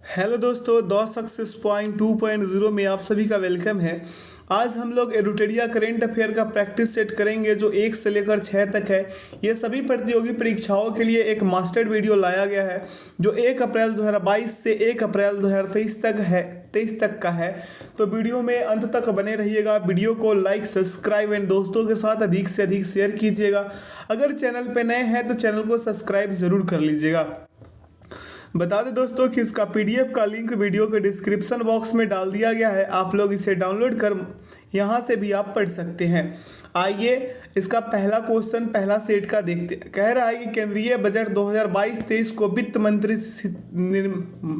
Hello दोस्तों, दो success point 2.0 में आप सभी का वेलकम है। आज हम लोग एडुटेरिया करेंट अफेयर का प्रैक्टिस सेट करेंगे जो 1 से लेकर 6 तक है। ये सभी प्रतियोगी परीक्षाओं के लिए एक मास्टर्ड वीडियो लाया गया है जो 1 अप्रैल 2022 से 1 अप्रैल 2023 तक है 23 तक का है। तो वीडियो में अंत तक बने रहिएगा। वीडियो को लाइक, सब्सक्राइब एंड दोस्तों के साथ अधिक से अधिक शेयर कीजिएगा। अगर चैनल पे नए हैं तो चैनल को सब्सक्राइब ज़रूर कर लीजिएगा। बता दें दोस्तों कि इसका पीडीएफ का लिंक वीडियो के डिस्क्रिप्शन बॉक्स में डाल दिया गया है। आप लोग इसे डाउनलोड कर यहाँ से भी आप पढ़ सकते हैं। आइए इसका पहला क्वेश्चन पहला सेट का देखते हैं। कह रहा है कि केंद्रीय बजट 2022-23 को वित्त मंत्री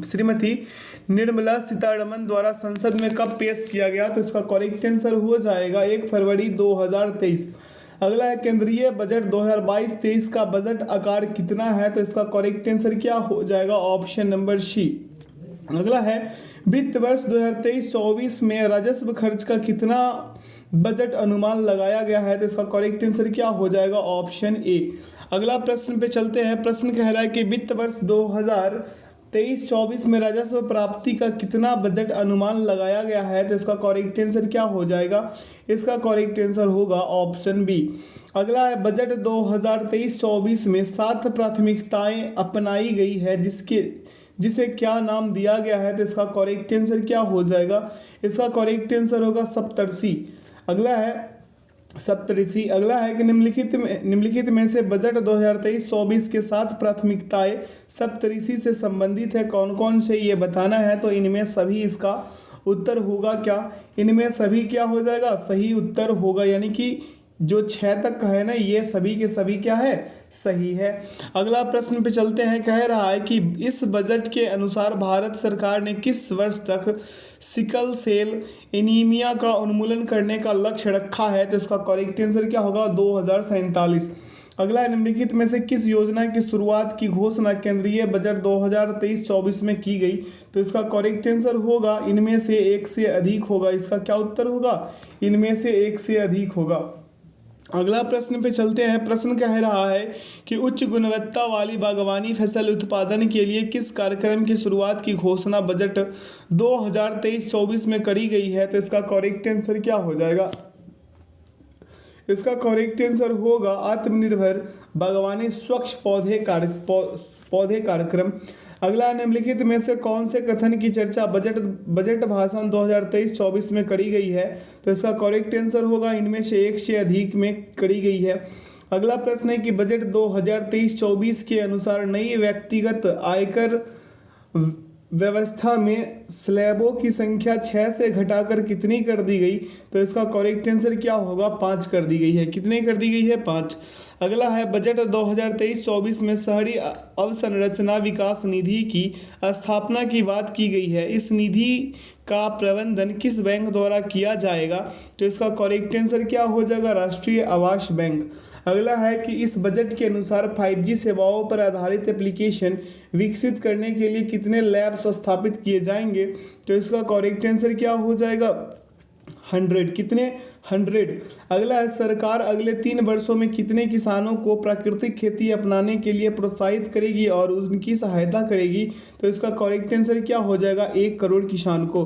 श्रीमती निर्मला सीतारमण द्वारा संसद में कब पेश किया गया? तो इसका करेक्ट आंसर हो जाएगा 1 फरवरी 2023। अगला है केंद्रीय बजट 2022-23 का बजट आकार कितना है? तो इसका करेक्ट आंसर क्या हो जाएगा? Option number C. अगला है वित्त वर्ष 2023-24 में राजस्व खर्च का कितना बजट अनुमान लगाया गया है? तो इसका करेक्ट आंसर क्या हो जाएगा? Option A. अगला प्रश्न पे चलते हैं। प्रश्न कह रहा है कि वित्त वर्ष 2023-24 में राजस्व प्राप्ति का कितना बजट अनुमान लगाया गया है? तो इसका करेक्ट आंसर क्या हो जाएगा? इसका करेक्ट आंसर होगा ऑप्शन बी। अगला है बजट 2023-24 में 7 प्राथमिकताएं अपनाई गई है जिसे क्या नाम दिया गया है? तो इसका करेक्ट आंसर क्या हो जाएगा? इसका करेक्ट आंसर होगा सप्तर्षि। अगला है सप्तऋषि। अगला है कि निम्नलिखित में से बजट 2023-24 के 7 प्राथमिकताएं सप्तऋषि से संबंधित है, कौन कौन से ये बताना है। तो इनमें सभी इसका उत्तर होगा क्या? इनमें सभी क्या हो जाएगा? सही उत्तर होगा, यानी कि जो 6 तक का है ना, ये सभी के सभी क्या है? सही है। अगला प्रश्न पे चलते हैं। कह रहा है कि इस बजट के अनुसार भारत सरकार ने किस वर्ष तक सिकल सेल एनीमिया का उन्मूलन करने का लक्ष्य रखा है? तो इसका करेक्ट आंसर क्या होगा? 2047। अगला है निम्नलिखित में से किस योजना की शुरुआत की घोषणा केंद्रीय बजट 2023-24 में की गई? तो इसका करेक्ट आंसर होगा इनमें से एक से अधिक होगा। इसका क्या उत्तर होगा? इनमें से एक से अधिक होगा। अगला प्रश्न पे चलते हैं। प्रश्न कह रहा है कि उच्च गुणवत्ता वाली बागवानी फसल उत्पादन के लिए किस कार्यक्रम की शुरुआत की घोषणा बजट 2023-24 में करी गई है? तो इसका करेक्ट आंसर क्या हो जाएगा? इसका करेक्ट आंसर होगा आत्मनिर्भर बागवानी स्वच्छ पौधे कार्यक्रम। अगला निम्नलिखित में से कौन से कथन की चर्चा बजट भाषण 2023-24 में करी गई है? तो इसका करेक्ट आंसर होगा इनमें से एक से अधिक में करी गई है। अगला प्रश्न है कि बजट 2023-24 के अनुसार नई व्यक्तिगत आयकर व्यवस्था में स्लैबों की संख्या 6 से घटाकर कितनी कर दी गई? तो इसका करेक्ट आंसर क्या होगा? 5 कर दी गई है। कितनी कर दी गई है? 5। अगला है बजट 2023-24 में शहरी अवसंरचना विकास निधि की स्थापना की बात की गई है। इस निधि का प्रबंधन किस बैंक द्वारा किया जाएगा? तो इसका करेक्ट आंसर क्या हो जाएगा? राष्ट्रीय आवास बैंक। अगला है कि इस बजट के अनुसार 5G सेवाओं पर आधारित एप्लीकेशन विकसित करने के लिए कितने लैब्स स्थापित किए जाएंगे? तो इसका करेक्ट आंसर क्या हो जाएगा? 100। कितने? 100। अगला है सरकार अगले 3 वर्षों में कितने किसानों को प्राकृतिक खेती अपनाने के लिए प्रोत्साहित करेगी और उनकी सहायता करेगी? तो इसका करेक्ट आंसर क्या हो जाएगा? 1 करोड़ किसान को।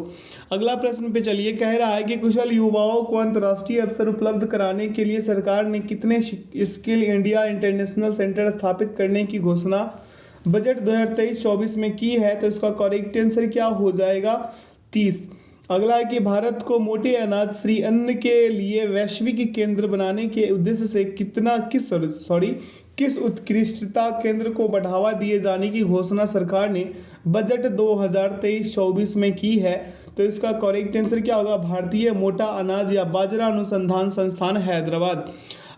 अगला प्रश्न पे चलिए। कह रहा है कि कुशल युवाओं को अंतर्राष्ट्रीय अवसर उपलब्ध कराने के लिए सरकार ने कितने स्किल इंडिया इंटरनेशनल सेंटर स्थापित करने की घोषणा बजट 2023-24 में की है? तो इसका करेक्ट आंसर क्या हो जाएगा? 30। अगला है कि भारत को मोटे अनाज श्री अन्न के लिए वैश्विक केंद्र बनाने के उद्देश्य से किस उत्कृष्टता केंद्र को बढ़ावा दिए जाने की घोषणा सरकार ने बजट 2023-24 में की है? तो इसका करेक्ट आंसर क्या होगा? भारतीय मोटा अनाज या बाजरा अनुसंधान संस्थान हैदराबाद।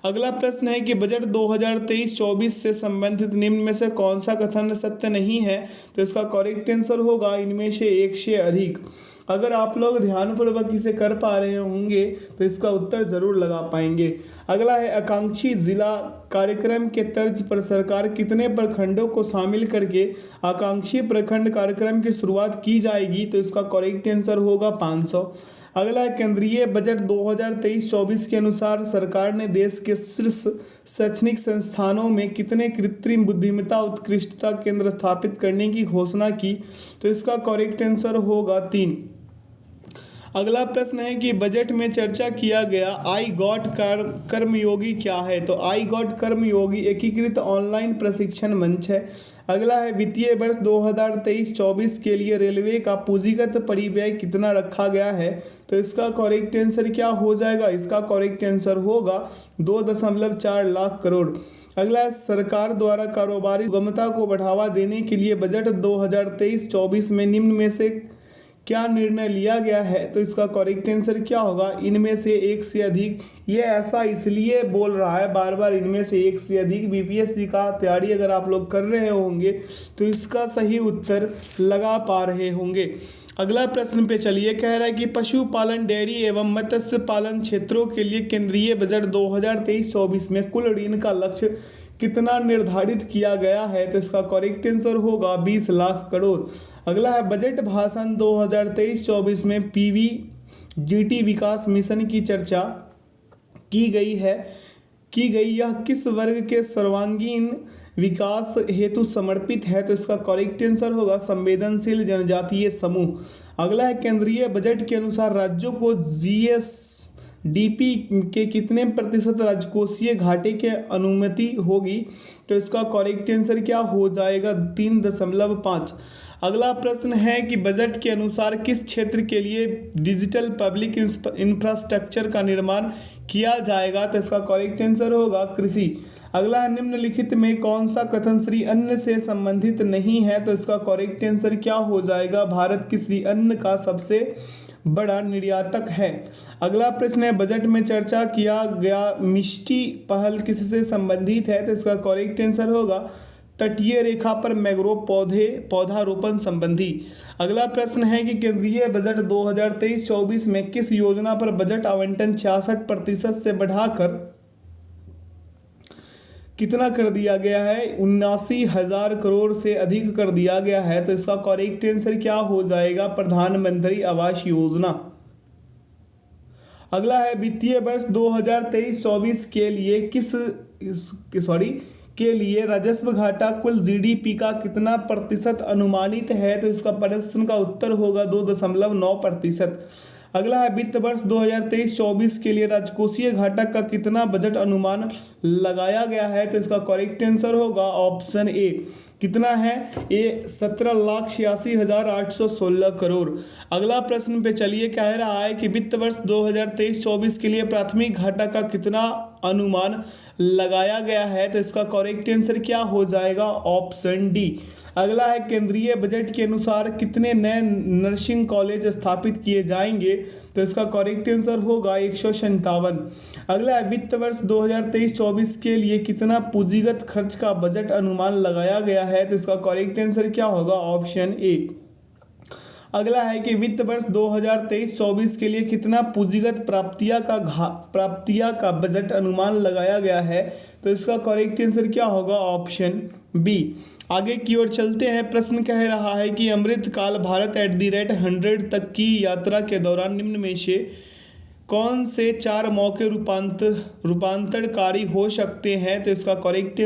अगला प्रश्न है कि बजट 2023-24 से संबंधित निम्न में से कौन सा कथन सत्य नहीं है? तो इसका करेक्ट आंसर होगा इनमें से एक से अधिक। अगर आप लोग ध्यानपूर्वक इसे कर पा रहे होंगे तो इसका उत्तर जरूर लगा पाएंगे। अगला है आकांक्षी जिला कार्यक्रम के तर्ज पर सरकार कितने प्रखंडों को शामिल करके आकांक्षी प्रखंड कार्यक्रम की शुरुआत की जाएगी, तो इसका करेक्ट आंसर होगा 500। अगला है केंद्रीय बजट 2023-24 के अनुसार सरकार ने देश के शीर्ष शैक्षणिक संस्थानों में कितने कृत्रिम बुद्धिमत्ता उत्कृष्टता केंद्र स्थापित करने की घोषणा की, तो इसका करेक्ट आंसर होगा 3। अगला प्रश्न है कि बजट में चर्चा किया गया आई गॉट कर्मयोगी क्या है, तो आई गॉट कर्मयोगी एकीकृत ऑनलाइन प्रशिक्षण मंच है। अगला है वित्तीय वर्ष 2023-24 के लिए रेलवे का पूंजीगत परिव्यय कितना रखा गया है, तो इसका करेक्ट आंसर क्या हो जाएगा, इसका करेक्ट आंसर होगा 2.4 लाख करोड़। अगला है सरकार द्वारा कारोबारी उद्यमिता को बढ़ावा देने के लिए बजट 2023-24 में निम्न में से क्या निर्णय लिया गया है, तो इसका करेक्ट आंसर क्या होगा, इनमें से एक से अधिक। ये ऐसा इसलिए बोल रहा है बार बार इनमें से एक से अधिक, बीपीएससी का तैयारी अगर आप लोग कर रहे होंगे तो इसका सही उत्तर लगा पा रहे होंगे। अगला प्रश्न पे चलिए, कह रहा है कि पशुपालन डेयरी एवं मत्स्य पालन क्षेत्रों के लिए केंद्रीय बजट 2023-24 में कुल ऋण का लक्ष्य कितना निर्धारित किया गया है, तो इसका करेक्ट आंसर होगा 20 लाख करोड़। अगला है बजट भाषण 2023-24 में पीवीजीटी विकास मिशन की चर्चा की गई यह किस वर्ग के सर्वांगीण विकास हेतु समर्पित है, तो इसका करेक्ट आंसर होगा संवेदनशील जनजातीय समूह। अगला है केंद्रीय बजट के अनुसार राज्यों को जीएसडीपी के कितने प्रतिशत राजकोषीय घाटे के अनुमति होगी, तो इसका करेक्ट आंसर क्या हो जाएगा, 3.5। अगला प्रश्न है कि बजट के अनुसार किस क्षेत्र के लिए डिजिटल पब्लिक इंफ्रास्ट्रक्चर का निर्माण किया जाएगा, तो इसका करेक्ट आंसर होगा कृषि। अगला है निम्नलिखित में कौन सा कथन श्री अन्न से संबंधित नहीं है, तो इसका करेक्ट आंसर क्या हो जाएगा, भारत कृषि अन्न का सबसे बड़ा निर्यातक है। अगला प्रश्न है बजट में चर्चा किया गया मिष्टी पहल किससे संबंधित है, तो इसका करेक्ट आंसर होगा तटीय रेखा पर मैंग्रोव पौधारोपण संबंधी। अगला प्रश्न है कि केंद्रीय बजट 2023-24 में किस योजना पर बजट आवंटन 66% से बढ़ाकर कितना कर दिया गया है, 79,000 करोड़ से अधिक कर दिया गया है, तो इसका करेक्ट आंसर क्या हो जाएगा, प्रधानमंत्री आवास योजना। अगला है वित्तीय वर्ष 2023-24 के लिए राजस्व घाटा कुल जीडीपी का कितना प्रतिशत अनुमानित है, तो इसका प्रश्न का उत्तर होगा 2.9%। अगला है वित्त वर्ष 2023-24 के लिए राजकोषीय घाटा का कितना बजट अनुमान लगाया गया है, तो इसका करेक्ट आंसर होगा ऑप्शन ए, कितना है, ये 17,86,816 करोड़। अगला प्रश्न पे चलिए, कह रहा है कि वित्त वर्ष 2023-24 के लिए प्राथमिक घाटा का कितना अनुमान लगाया गया है, तो इसका करेक्ट आंसर क्या हो जाएगा, ऑप्शन डी। अगला है केंद्रीय बजट के अनुसार कितने नए नर्सिंग कॉलेज स्थापित किए जाएंगे, तो इसका करेक्ट आंसर होगा 157। अगला है वित्त वर्ष 2023-24 के लिए कितना पूंजीगत खर्च का बजट अनुमान लगाया गया है, तो इसका करेक्ट आंसर क्या होगा, ऑप्शन ए। अगला है कि वित्त वर्ष 2023-24 के लिए कितना पूंजीगत प्राप्तिया का बजट अनुमान लगाया गया है, तो इसका करेक्ट आंसर क्या होगा, ऑप्शन बी। आगे की ओर चलते हैं। प्रश्न कह रहा है कि अमृतकाल भारत @100 तक की यात्रा के दौरान निम्न में से कौन से 4 मौके रूपांतरकारी हो सकते हैं, तो इसका करेक्ट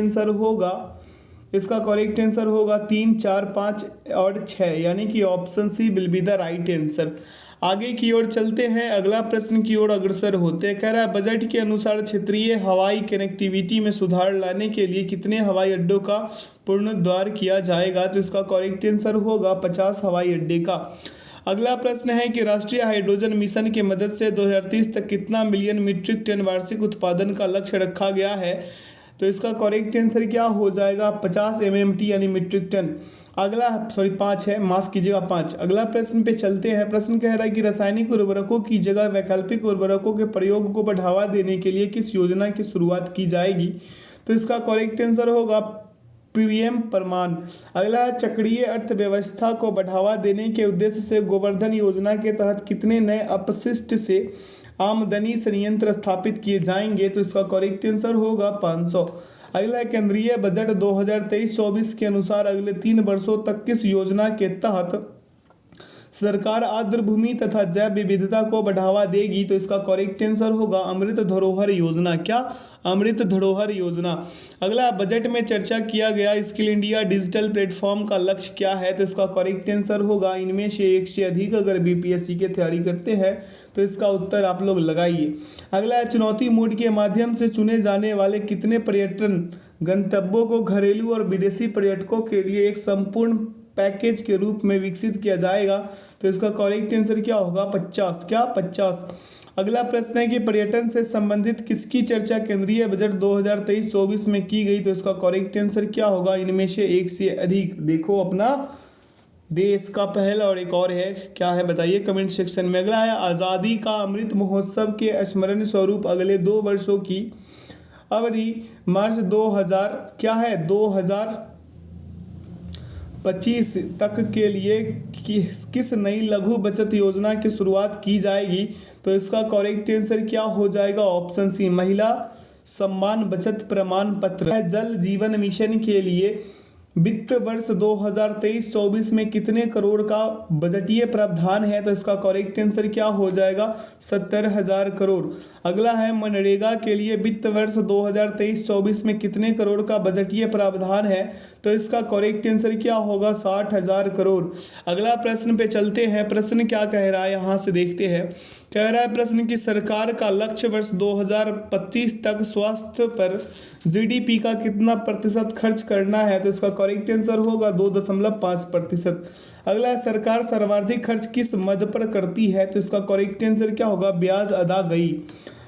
आंसर होगा 3, 4, 5 और 6, यानी कि option C will be the right answer. आगे की ओर चलते हैं, अगला प्रश्न की ओर अग्रसर होते हैं। कह रहा है बजट के अनुसार क्षेत्रीय हवाई कनेक्टिविटी में सुधार लाने के लिए कितने हवाई अड्डों का पुनरुद्धार किया जाएगा, तो इसका करेक्ट आंसर होगा 50 हवाई अड्डे का। अगला प्रश्न है कि राष्ट्रीय हाइड्रोजन मिशन की मदद से 2030 तक कितना मिलियन मीट्रिक टन वार्षिक उत्पादन का लक्ष्य रखा गया है, तो इसका करेक्ट आंसर क्या हो जाएगा, 50 MMT यानी मीट्रिक टन। अगला 5 है, माफ कीजिएगा 5। अगला प्रश्न पे चलते हैं। प्रश्न कह रहा है कि रासायनिक उर्वरकों की जगह वैकल्पिक उर्वरकों के प्रयोग को बढ़ावा देने के लिए किस योजना की शुरुआत की जाएगी, तो इसका करेक्ट आंसर होगा पीएम प्रमाण। अगला है चक्रीय अर्थव्यवस्था को बढ़ावा देने के उद्देश्य से गोवर्धन योजना के तहत कितने नए अपशिष्ट से आमदनी संयंत्र स्थापित किए जाएंगे? तो इसका करेक्ट आंसर होगा 500। अगला है केंद्रीय बजट 2023-24 के अनुसार अगले 3 वर्षों तक किस योजना के तहत सरकार आर्द्र भूमि तथा जैव विविधता को बढ़ावा देगी? तो इसका करेक्ट आंसर होगा अमृत धरोहर योजना। क्या? अमृत धरोहर योजना। अगला बजट में चर्चा किया गया स्किल इंडिया डिजिटल प्लेटफॉर्म का लक्ष्य क्या है? तो इसका करेक्ट आंसर होगा इनमें से एक से अधिक। अगर बीपीएससी की तैयारी करते हैं तो इसका उत्तर आप लोग लगाइए। अगला है चुनौती मोड के माध्यम से चुने जाने वाले कितने पर्यटन गंतव्यों को घरेलू और विदेशी पर्यटकों के लिए एक संपूर्ण पैकेज के रूप में विकसित किया जाएगा? तो इसका करेक्ट आंसर क्या होगा? 50। क्या? 50। अगला प्रश्न है कि पर्यटन से संबंधित किसकी चर्चा केंद्रीय बजट 2023-24 में की गई? तो इसका करेक्ट आंसर क्या होगा? इनमें से एक से अधिक। देखो अपना देश का पहला और एक और है, क्या है बताइए कमेंट सेक्शन में। अगला है आज़ादी का अमृत महोत्सव के स्मरण स्वरूप अगले 2 वर्षों की अवधि मार्च 2000 क्या है 2025 तक के लिए किस नई लघु बचत योजना की शुरुआत की जाएगी? तो इसका करेक्ट आंसर क्या हो जाएगा? ऑप्शन सी महिला सम्मान बचत प्रमाण पत्र। जल जीवन मिशन के लिए वित्त वर्ष 2023-24 में कितने करोड़ का बजटीय प्रावधान है? तो इसका करेक्ट आंसर क्या हो जाएगा? 70,000 करोड़। अगला है मनरेगा के लिए वित्त वर्ष 2023-24 में कितने करोड़ का बजटीय प्रावधान है? तो इसका करेक्ट आंसर क्या होगा? 60,000 करोड़। अगला प्रश्न पे चलते हैं। प्रश्न क्या कह रहा है यहाँ से देखते हैं। कह रहा है प्रश्न की सरकार का लक्ष्य वर्ष 2025 तक स्वास्थ्य पर जीडीपी का कितना प्रतिशत खर्च करना है? तो इसका करेक्ट आंसर होगा 2.5%। अगला सरकार सर्वाधिक खर्च किस मद पर करती है? तो इसका करेक्ट आंसर क्या होगा? ब्याज अदा गई।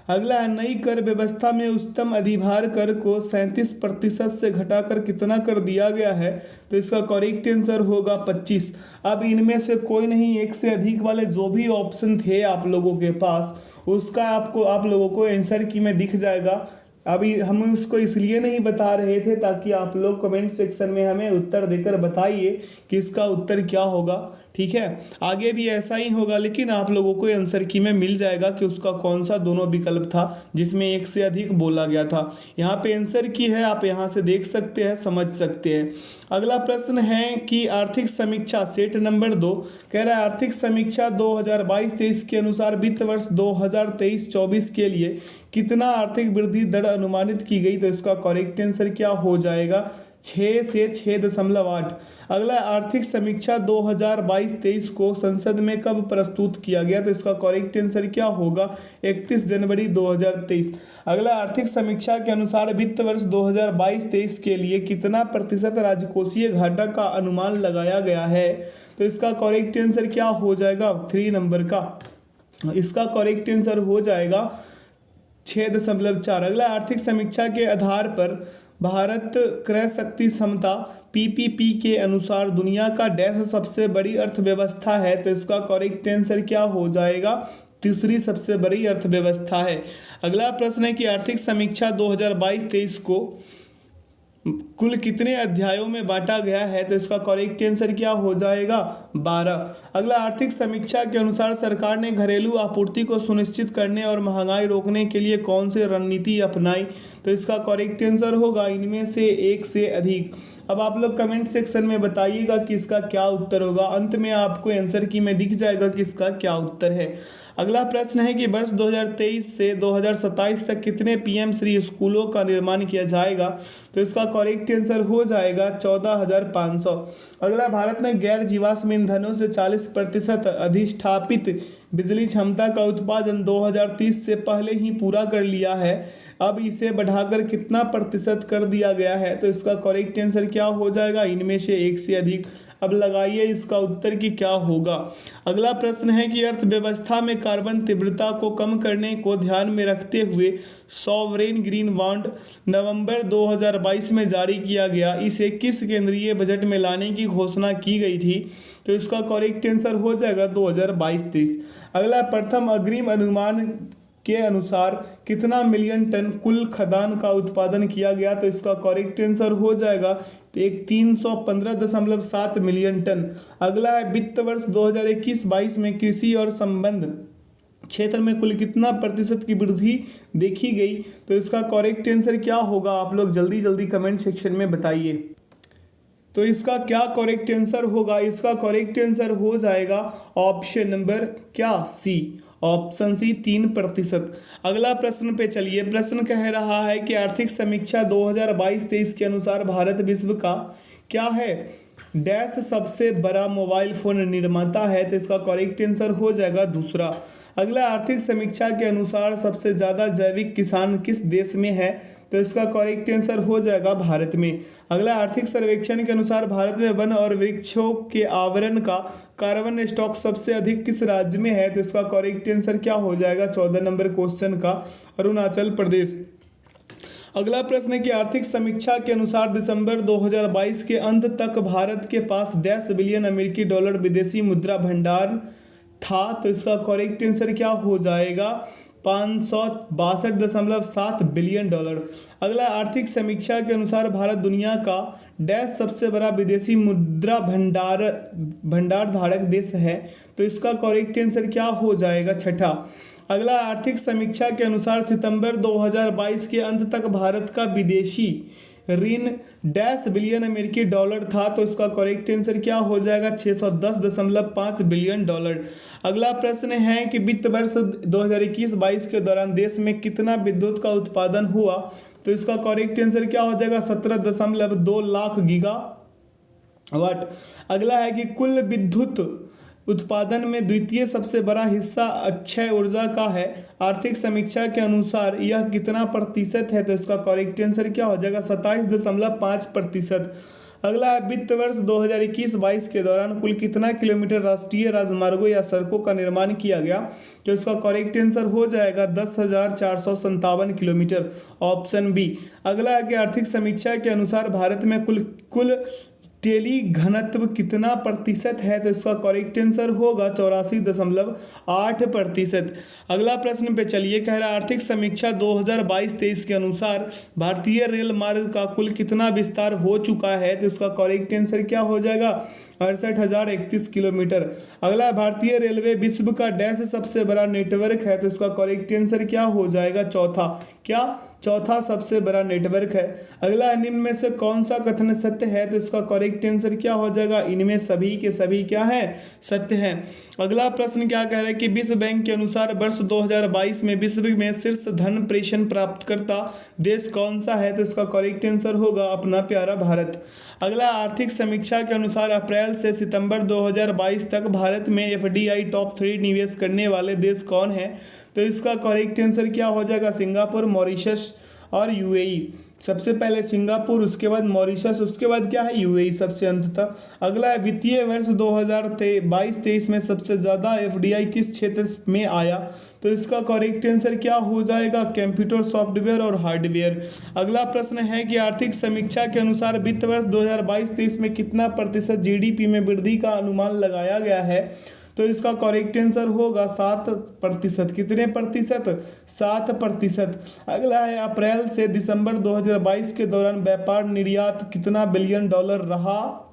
अगला है नई कर व्यवस्था में उच्चतम अधिभार कर को 37% से घटाकर कितना कर दिया गया है? तो इसका करेक्ट आंसर होगा 25। अब इनमें से कोई नहीं, एक से अधिक वाले जो भी ऑप्शन थे आप लोगों के पास उसका आप लोगों को आंसर की में दिख जाएगा। अभी हम उसको इसलिए नहीं बता रहे थे ताकि आप लोग कमेंट सेक्शन में हमें उत्तर देकर बताइए कि इसका उत्तर क्या होगा। ठीक है, आगे भी ऐसा ही होगा, लेकिन आप लोगों को आंसर की में मिल जाएगा कि उसका कौन सा दोनों विकल्प था जिसमें एक से अधिक बोला गया था। यहाँ पे आंसर की है, आप यहाँ से देख सकते हैं, समझ सकते हैं। अगला प्रश्न है कि आर्थिक समीक्षा सेट नंबर 2 कह रहा है आर्थिक समीक्षा 2022-23 के अनुसार वित्त वर्ष 2023-24 के लिए कितना आर्थिक वृद्धि दर अनुमानित की गई? तो इसका करेक्ट आंसर क्या हो जाएगा? 6 से 6.8। अगला आर्थिक समीक्षा 2022-23 को संसद में कब प्रस्तुत किया गया? तो इसका करेक्ट आंसर क्या होगा? 31 जनवरी 2023। अगला आर्थिक समीक्षा के अनुसार वित्त वर्ष 2022-23 के लिए कितना प्रतिशत राजकोषीय घाटा का अनुमान लगाया गया है? तो इसका करेक्ट आंसर क्या हो जाएगा? 3 नंबर का। इसका करेक्ट आंसर हो जाएगा 6.4। अगला आर्थिक समीक्षा के आधार पर भारत क्रय शक्ति क्षमता पीपीपी के अनुसार दुनिया का डैश सबसे बड़ी अर्थव्यवस्था है? तो इसका करेक्ट आंसर क्या हो जाएगा? तीसरी सबसे बड़ी अर्थव्यवस्था है। अगला प्रश्न है कि आर्थिक समीक्षा 2022-23 को कुल कितने अध्यायों में बांटा गया है? तो इसका करेक्ट आंसर क्या हो जाएगा? 12। अगला आर्थिक समीक्षा के अनुसार सरकार ने घरेलू आपूर्ति को सुनिश्चित करने और महंगाई रोकने के लिए कौन सी रणनीति अपनाई? तो इसका करेक्ट आंसर होगा इनमें से एक से अधिक। अब आप लोग कमेंट सेक्शन में बताइएगा कि इसका क्या उत्तर होगा। अंत में आपको आंसर की में दिख जाएगा कि इसका क्या उत्तर है। अगला प्रश्न है कि वर्ष 2023 से 2027 तक कितने पीएम श्री स्कूलों का निर्माण किया जाएगा? तो इसका करेक्ट आंसर हो जाएगा 14,500। अगला भारत ने गैर जीवाश्म ईंधनों से 40% अधिष्ठापित बिजली क्षमता का उत्पादन 2030 से पहले ही पूरा कर लिया है। अब इसे बढ़ाकर कितना प्रतिशत कर दिया गया है? तो इसका करेक्ट आंसर क्या हो जाएगा? इनमें से एक से अधिक। अब लगाइए इसका उत्तर की क्या होगा। अगला प्रश्न है कि अर्थव्यवस्था में कार्बन तीव्रता को कम करने को ध्यान में रखते हुए सॉवरेन ग्रीन बॉन्ड नवंबर 2022 में जारी किया गया। इसे किस केंद्रीय बजट में लाने की घोषणा की गई थी? तो इसका करेक्ट आंसर हो जाएगा 2022-23। अगला प्रथम अग्रिम अनुमान के अनुसार कितना मिलियन टन कुल खाद्यान्न का उत्पादन किया गया? तो इसका करेक्ट आंसर हो जाएगा एक 315.7 मिलियन टन। अगला है वित्त वर्ष 2021-22 में कृषि और संबंध क्षेत्र में कुल कितना प्रतिशत की वृद्धि देखी गई? तो इसका करेक्ट आंसर क्या होगा? आप लोग जल्दी जल्दी कमेंट सेक्शन में बताइए। तो इसका क्या करेक्ट आंसर होगा? इसका करेक्ट आंसर हो जाएगा ऑप्शन नंबर क्या? सी, ऑप्शन सी 3%। अगला प्रश्न पे चलिए। प्रश्न कह रहा है कि आर्थिक समीक्षा 2022-23 के अनुसार भारत विश्व का क्या है? डैश सबसे बड़ा मोबाइल फोन निर्माता है? तो इसका करेक्ट आंसर हो जाएगा दूसरा। अगला आर्थिक समीक्षा के अनुसार सबसे ज़्यादा जैविक किसान किस देश में है? तो इसका करेक्ट आंसर हो जाएगा भारत में। अगला आर्थिक सर्वेक्षण के अनुसार भारत में वन और वृक्षों के आवरण का कार्बन स्टॉक सबसे अधिक किस राज्य में है? तो इसका करेक्ट आंसर क्या हो जाएगा 14 नंबर क्वेश्चन का? अरुणाचल प्रदेश। अगला प्रश्न है कि आर्थिक समीक्षा के अनुसार दिसंबर 2022 के अंत तक भारत के पास डैश बिलियन अमेरिकी डॉलर विदेशी मुद्रा भंडार था? तो इसका करेक्ट आंसर क्या हो जाएगा? 562.7 बिलियन डॉलर। अगला आर्थिक समीक्षा के अनुसार भारत दुनिया का डैश सबसे बड़ा विदेशी मुद्रा भंडार धारक देश है? तो इसका करेक्ट आंसर क्या हो जाएगा? छठा। अगला आर्थिक समीक्षा के अनुसार सितंबर 2022 के अंत तक भारत का विदेशी ऋण डैश बिलियन अमेरिकी डॉलर था? तो इसका करेक्ट आंसर क्या हो जाएगा? 610.5 बिलियन डॉलर। अगला प्रश्न है कि वित्त वर्ष 2021-22 के दौरान देश में कितना विद्युत का उत्पादन हुआ? तो इसका करेक्ट आंसर क्या हो जाएगा? 17.2 लाख गीगावाट। अगला है कि कुल विद्युत उत्पादन में द्वितीय सबसे बड़ा हिस्सा अक्षय ऊर्जा का है। आर्थिक समीक्षा के अनुसार यह कितना प्रतिशत है? तो इसका करेक्ट आंसर क्या हो जाएगा? 27.5%। अगला है वित्त वर्ष 2021-22 के दौरान कुल कितना किलोमीटर राष्ट्रीय राजमार्गों या सड़कों का निर्माण किया गया? तो इसका करेक्ट आंसर हो जाएगा 10,457 किलोमीटर, ऑप्शन बी। अगला है कि आर्थिक समीक्षा के अनुसार भारत में कुल टेली घनत्व कितना प्रतिशत है? तो इसका करेक्ट आंसर होगा 84.8%। अगला प्रश्न पे चलिए। कह रहा है आर्थिक समीक्षा 2022-23 के अनुसार भारतीय रेल मार्ग का कुल कितना विस्तार हो चुका है? तो इसका करेक्ट आंसर क्या हो जाएगा? 68,031 किलोमीटर। अगला भारतीय रेलवे विश्व का डैश सबसे बड़ा नेटवर्क है? तो इसका करेक्ट आंसर क्या हो जाएगा? चौथा सबसे बड़ा नेटवर्क है। अगला निम्न में से कौन सा कथन सत्य है? तो इसका करेक्ट आंसर क्या हो जाएगा? इनमें सभी के सभी क्या है? सत्य है। अगला प्रश्न क्या कह रहा है कि विश्व बैंक के अनुसार वर्ष 2022 में विश्व में शीर्ष धन प्रेषण प्राप्तकर्ता देश कौन सा है? तो इसका करेक्ट आंसर होगा अपना प्यारा भारत। अगला आर्थिक समीक्षा के अनुसार अप्रैल से सितंबर 2022 तक भारत में एफडीआई टॉप 3 निवेश करने वाले देश कौन है? तो इसका करेक्ट आंसर क्या हो जाएगा? सिंगापुर, मॉरिशस और यूएई। सबसे पहले सिंगापुर, उसके बाद मॉरिशस, उसके बाद क्या है? यूएई सबसे अंततः। अगला है वित्तीय वर्ष 2022-23 में सबसे ज़्यादा एफडीआई किस क्षेत्र में आया? तो इसका करेक्ट आंसर क्या हो जाएगा? कंप्यूटर, सॉफ्टवेयर और हार्डवेयर। अगला प्रश्न है कि आर्थिक समीक्षा के अनुसार वित्त वर्ष 2022-23 में कितना प्रतिशत जीडीपी में वृद्धि का अनुमान लगाया गया है? तो इसका करेक्ट आंसर होगा 7%। कितने प्रतिशत? 7%। अगला है अप्रैल से दिसंबर 2022 के दौरान व्यापार निर्यात कितना बिलियन डॉलर रहा?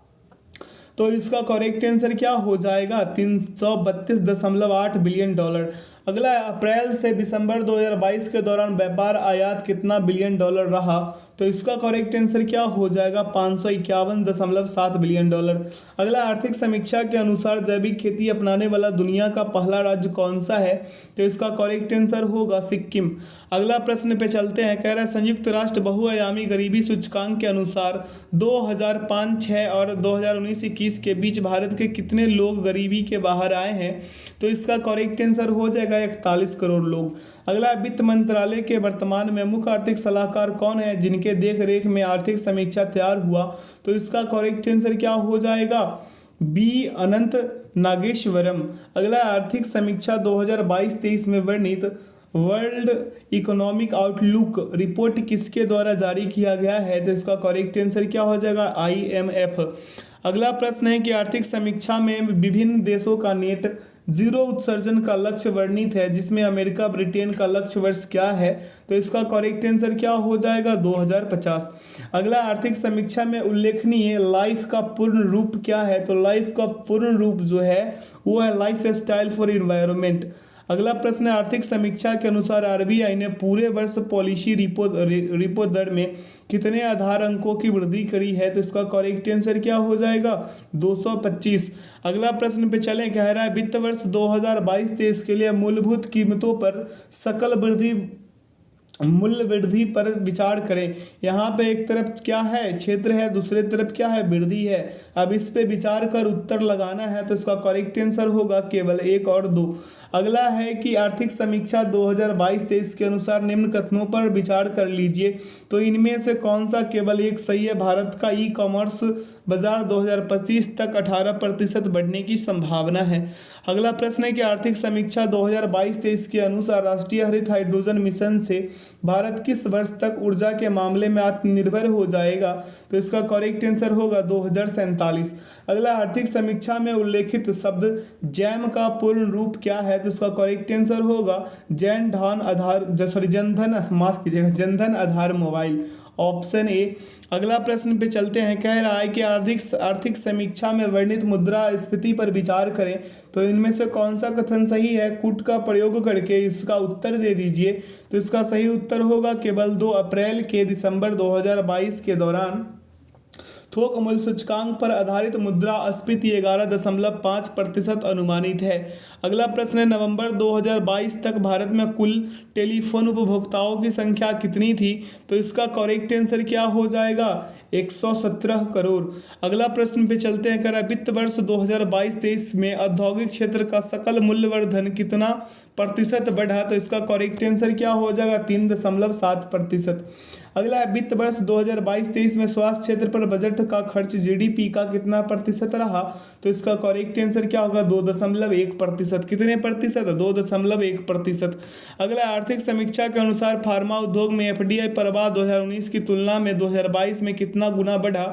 तो इसका करेक्ट आंसर क्या हो जाएगा? 332.8 बिलियन डॉलर। अगला अप्रैल से दिसंबर 2022 के दौरान व्यापार आयात कितना बिलियन डॉलर रहा? तो इसका करेक्ट आंसर क्या हो जाएगा? 551.7 बिलियन डॉलर। अगला आर्थिक समीक्षा के अनुसार जैविक खेती अपनाने वाला दुनिया का पहला राज्य कौन सा है? तो इसका करेक्ट आंसर होगा सिक्किम। अगला प्रश्न पे चलते हैं। कह रहा है संयुक्त राष्ट्र बहुआयामी गरीबी सूचकांक के अनुसार 2005-06 और 2019-21 के बीच भारत के कितने लोग गरीबी के बाहर आए हैं? तो इसका करेक्ट आंसर हो जाएगा 41 करोड़ लोग। अगला वित्त मंत्रालय के वर्तमान में मुख्य आर्थिक सलाहकार कौन है जिनके देख रेख में आर्थिक समीक्षा तैयार हुआ? तो इसका करेक्ट आंसर क्या हो जाएगा? बी अनंत नागेश्वरम। अगला आर्थिक समीक्षा 2022-23 में वर्णित वर्ल्ड इकोनॉमिक आउटलुक रिपोर्ट किसके द्वारा जारी किया गया है? तो इसका करेक्ट आंसर क्या हो जाएगा? IMF। अगला प्रश्न है कि आर्थिक समीक्षा में विभिन्न देशों का नेट जीरो उत्सर्जन का लक्ष्य वर्णित है, जिसमें अमेरिका ब्रिटेन का लक्ष्य वर्ष क्या है? तो इसका करेक्ट आंसर क्या हो जाएगा? 2050। अगला, आर्थिक समीक्षा में उल्लेखनीय लाइफ का पूर्ण रूप क्या है? तो लाइफ का पूर्ण रूप जो है वो है लाइफ स्टाइल फॉर इन्वायरमेंट। अगला प्रश्न है, आर्थिक समीक्षा के अनुसार आरबीआई ने पूरे वर्ष पॉलिसी रिपो दर में कितने आधार अंकों की वृद्धि करी है? तो इसका करेक्ट आंसर क्या हो जाएगा? 225। अगला प्रश्न पे चलें, कह रहा है वित्त वर्ष 2022-23 के लिए मूलभूत कीमतों पर सकल वृद्धि मूल्य वृद्धि पर विचार करें। यहाँ पे एक तरफ क्या है? क्षेत्र है, दूसरे तरफ क्या है? वृद्धि है। अब इस पे विचार कर उत्तर लगाना है, तो इसका करेक्ट आंसर होगा केवल 1 और 2। अगला है कि आर्थिक समीक्षा 2022-23 के अनुसार निम्न कथनों पर विचार कर लीजिए, तो इनमें से कौन सा केवल एक सही है? भारत का ई कॉमर्स बाजार 2025 तक 18% बढ़ने की संभावना है। अगला प्रश्न है कि आर्थिक समीक्षा 2022-23 के अनुसार राष्ट्रीय हरित हाइड्रोजन मिशन से भारत किस वर्ष तक ऊर्जा के मामले में आत्मनिर्भर हो जाएगा? तो इसका करेक्ट आंसर होगा 2047। अगला, आर्थिक समीक्षा में उल्लेखित शब्द जैम का पूर्ण रूप क्या है? तो इसका करेक्ट आंसर होगा Jan Dhan Aadhaar mobile, option A. अगला प्रश्न पे चलते हैं, कह रहा है कि आर्थिक समीक्षा में वर्णित मुद्रास्फीति पर विचार करें, तो इनमें से कौन सा कथन सही है? कूट का प्रयोग करके इसका उत्तर दे दीजिए। तो इसका सही उत्तर होगा केवल 2 अप्रैल के दिसंबर 2022 के दौरान थोक मूल्य सूचकांक पर आधारित मुद्रास्फीति 11.5% अनुमानित है। अगला प्रश्न है, नवंबर 2022 तक भारत में कुल टेलीफोन उपभोक्ताओं की संख्या कितनी थी? तो इसका करेक्ट आंसर क्या हो जाएगा? 117 करोड़। अगला प्रश्न पे चलते हैं, करा वित्त वर्ष 2022-23 में औद्योगिक क्षेत्र का सकल मूल्यवर्धन कितना प्रतिशत बढ़ा? तो इसका करेक्ट आंसर क्या हो जाएगा? 3.7%। अगला है, वित्त वर्ष 2022-23 में स्वास्थ्य क्षेत्र पर बजट का खर्च जीडीपी का कितना प्रतिशत रहा? तो इसका करेक्ट आंसर क्या होगा? 2.1%। कितने प्रतिशत? 2.1%। अगला, आर्थिक समीक्षा के अनुसार फार्मा उद्योग में एफडीआई प्रवाह 2019 की तुलना में 2022 में कितना गुना बढ़ा?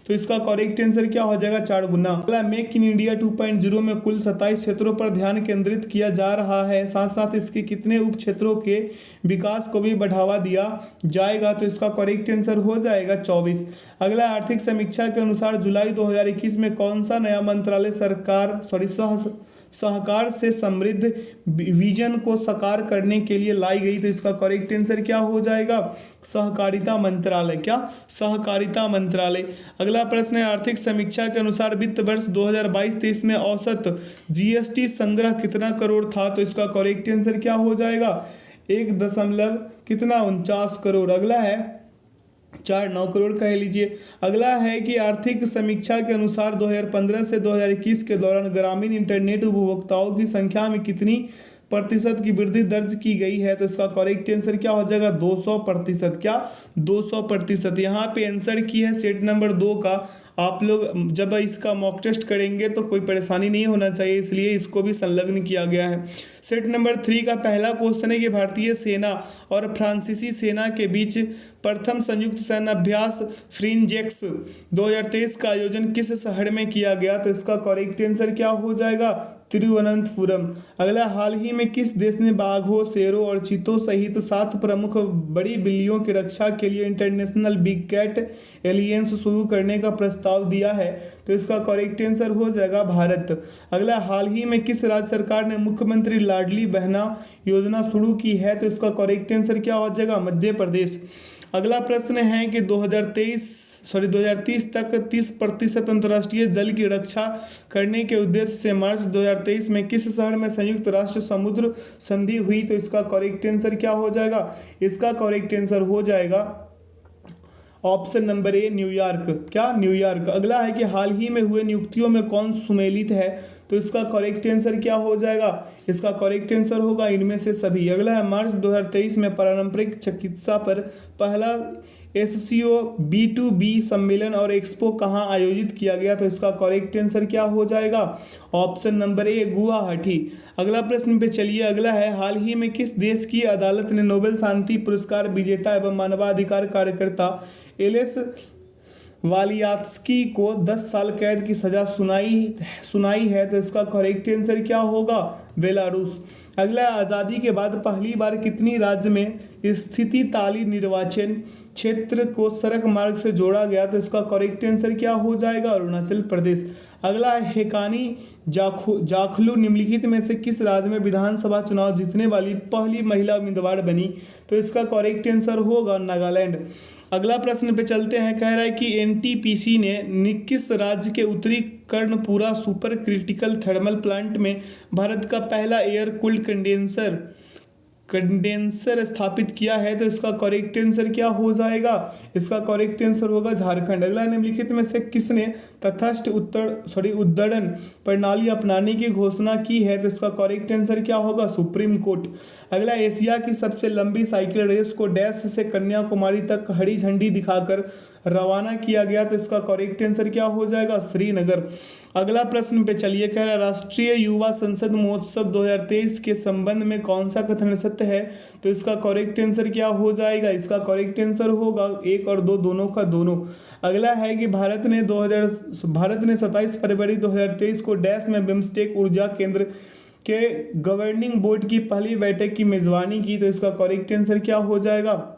तो इसका करेक्ट आंसर क्या हो जाएगा? 4 गुना। अगला, मेक इन इंडिया 2.0 में कुल 27 क्षेत्रों पर ध्यान केंद्रित किया जा रहा है, साथ साथ इसके कितने उप क्षेत्रों के विकास को भी बढ़ावा दिया जाएगा? तो इसका करेक्ट आंसर हो जाएगा 24। अगला, आर्थिक समीक्षा के अनुसार जुलाई 2021 में कौन सा नया मंत्रालय सहकार से समृद्ध विजन को साकार करने के लिए लाई गई? तो इसका करेक्ट आंसर क्या हो जाएगा? सहकारिता मंत्रालय। क्या? सहकारिता मंत्रालय। अगला प्रश्न है, आर्थिक समीक्षा के अनुसार वित्त वर्ष 2022-23 में औसत जीएसटी संग्रह कितना करोड़ था? तो इसका करेक्ट आंसर क्या हो जाएगा? 1.49 करोड़। अगला है 9 करोड़ कह लीजिए। अगला है कि आर्थिक समीक्षा के अनुसार 2015 से 2021 के दौरान ग्रामीण इंटरनेट उपभोक्ताओं की संख्या में कितनी प्रतिशत की वृद्धि दर्ज की गई है? तो इसका करेक्ट आंसर क्या हो जाएगा? 200%। क्या? 200%। यहाँ पे आंसर की है सेट नंबर 2 का। आप लोग जब इसका मॉक टेस्ट करेंगे तो कोई परेशानी नहीं होना चाहिए, इसलिए इसको भी संलग्न किया गया है। सेट नंबर 3 का पहला क्वेश्चन है कि भारतीय सेना और फ्रांसीसी सेना के बीच प्रथम संयुक्त सैन्य अभ्यास फ्रिंजेक्स 2023 का आयोजन किस शहर में किया गया? तो इसका करेक्ट आंसर क्या हो जाएगा? तिरुवनंतपुरम। अगला, हाल ही में किस देश ने बाघों, शेरों और चीतों सहित 7 प्रमुख बड़ी बिल्लियों की रक्षा के लिए इंटरनेशनल बिग कैट एलियंस शुरू करने का प्रस्ताव दिया है? तो इसका करेक्ट आंसर हो जाएगा भारत। अगला, हाल ही में किस राज्य सरकार ने मुख्यमंत्री लाडली बहना योजना शुरू की है? तो इसका करेक्ट आंसर क्या हो जाएगा? मध्य प्रदेश। अगला प्रश्न है कि 2030 तक 30% अंतर्राष्ट्रीय जल की रक्षा करने के उद्देश्य से मार्च 2023 में किस शहर में संयुक्त राष्ट्र समुद्र संधि हुई? तो इसका करेक्ट आंसर क्या हो जाएगा? इसका करेक्ट आंसर हो जाएगा ऑप्शन नंबर ए, न्यूयॉर्क। क्या? न्यूयॉर्क। अगला है कि हाल ही में हुए नियुक्तियों में कौन सुमेलित है? तो इसका करेक्ट आंसर क्या हो जाएगा? इसका करेक्ट आंसर होगा इनमें से सभी। अगला है, मार्च 2023 में पारंपरिक चिकित्सा पर पहला SCO B2B सम्मेलन और एक्सपो कहाँ आयोजित किया गया? तो इसका करेक्ट आंसर क्या हो जाएगा? Option number A, Guwahati. अगला प्रश्न पे चलिए। अगला है, हाल ही में किस देश की अदालत ने नोबेल शांति पुरस्कार विजेता एवं मानवाधिकार कार्यकर्ता एलिस वालियात्स्की को 10 साल कैद की सजा सुनाई है, तो इसका करेक्ट आंसर क्या होगा? बेलारूस। अगला, आज़ादी के बाद पहली बार कितनी राज्य में स्थिति ताली निर्वाचन क्षेत्र को सड़क मार्ग से जोड़ा गया? तो इसका करेक्ट आंसर क्या हो जाएगा? अरुणाचल प्रदेश। अगला, हेकानी जाखलू निम्नलिखित में से किस राज्य में विधानसभा चुनाव जीतने वाली पहली महिला उम्मीदवार बनी? तो इसका करेक्ट आंसर होगा नागालैंड। अगला प्रश्न पे चलते हैं। कह रहा है कि एनटीपीसी ने किस राज्य के उत्तरी Karanpura super critical thermal plant में भारत का पहला एयर कूल्ड कंडेंसर स्थापित किया है? तो इसका करेक्ट आंसर क्या हो जाएगा? इसका करेक्ट आंसर होगा झारखंड। अगला, निम्नलिखित में से किसने तटस्थ उद्दंडन प्रणाली अपनाने की घोषणा की है? तो इसका करेक्ट आंसर क्या होगा? Supreme court. अगला, एशिया की सबसे लंबी साइकिल रेस को डैश से कन्याकुमारी तक हरी झंडी दिखाकर रवाना किया गया? तो इसका करेक्ट आंसर क्या हो जाएगा? श्रीनगर। अगला प्रश्न पे चलिए। कह रहा है राष्ट्रीय युवा संसद महोत्सव 2023 के संबंध में कौन सा कथन सत्य है? तो इसका करेक्ट आंसर क्या हो जाएगा? इसका करेक्ट आंसर होगा 1 और 2 दोनों का दोनों। अगला है कि भारत ने 27 फरवरी 2023 को डैश में बिम्स्टेक ऊर्जा केंद्र के गवर्निंग बोर्ड की पहली बैठक की मेजबानी की? तो इसका करेक्ट आंसर क्या हो जाएगा?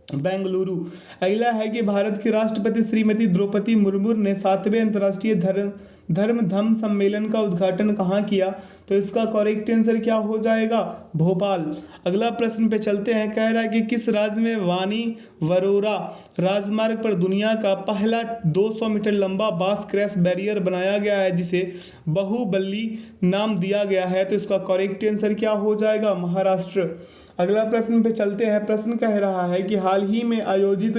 बेंगलुरु। अगला है कि भारत के राष्ट्रपति श्रीमती द्रौपदी मुर्मू ने 7वें अंतर्राष्ट्रीय धर्म सम्मेलन का उद्घाटन कहाँ किया? तो इसका करेक्ट आंसर क्या हो जाएगा? भोपाल। अगला प्रश्न पे चलते हैं। कह रहा है कि किस राज्य में वानी वरोरा राजमार्ग पर दुनिया का पहला 200 मीटर लंबा बास क्रैश बैरियर बनाया गया है, जिसे बाहुबली नाम दिया गया है? तो इसका करेक्ट आंसर क्या हो जाएगा? महाराष्ट्र। अगला प्रश्न पे चलते हैं। प्रश्न कह रहा है कि हाल ही में आयोजित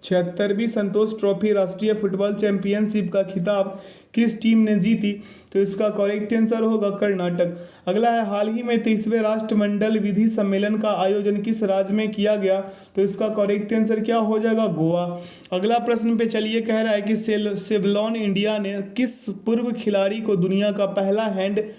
76वीं संतोष ट्रॉफी राष्ट्रीय फुटबॉल चैंपियनशिप का खिताब किस टीम ने जीती? तो इसका करेक्ट आंसर होगा कर्नाटक। अगला है, हाल ही में 23वें राष्ट्रमंडल विधि सम्मेलन का आयोजन किस राज्य में किया गया? तो इसका करेक्ट आंसर क्या हो जाएगा? गोवा। अगला प्रश्न पे चलिए। कह रहा है कि सेवलॉन इंडिया ने किस पूर्व खिलाड़ी को दुनिया का पहला हैंड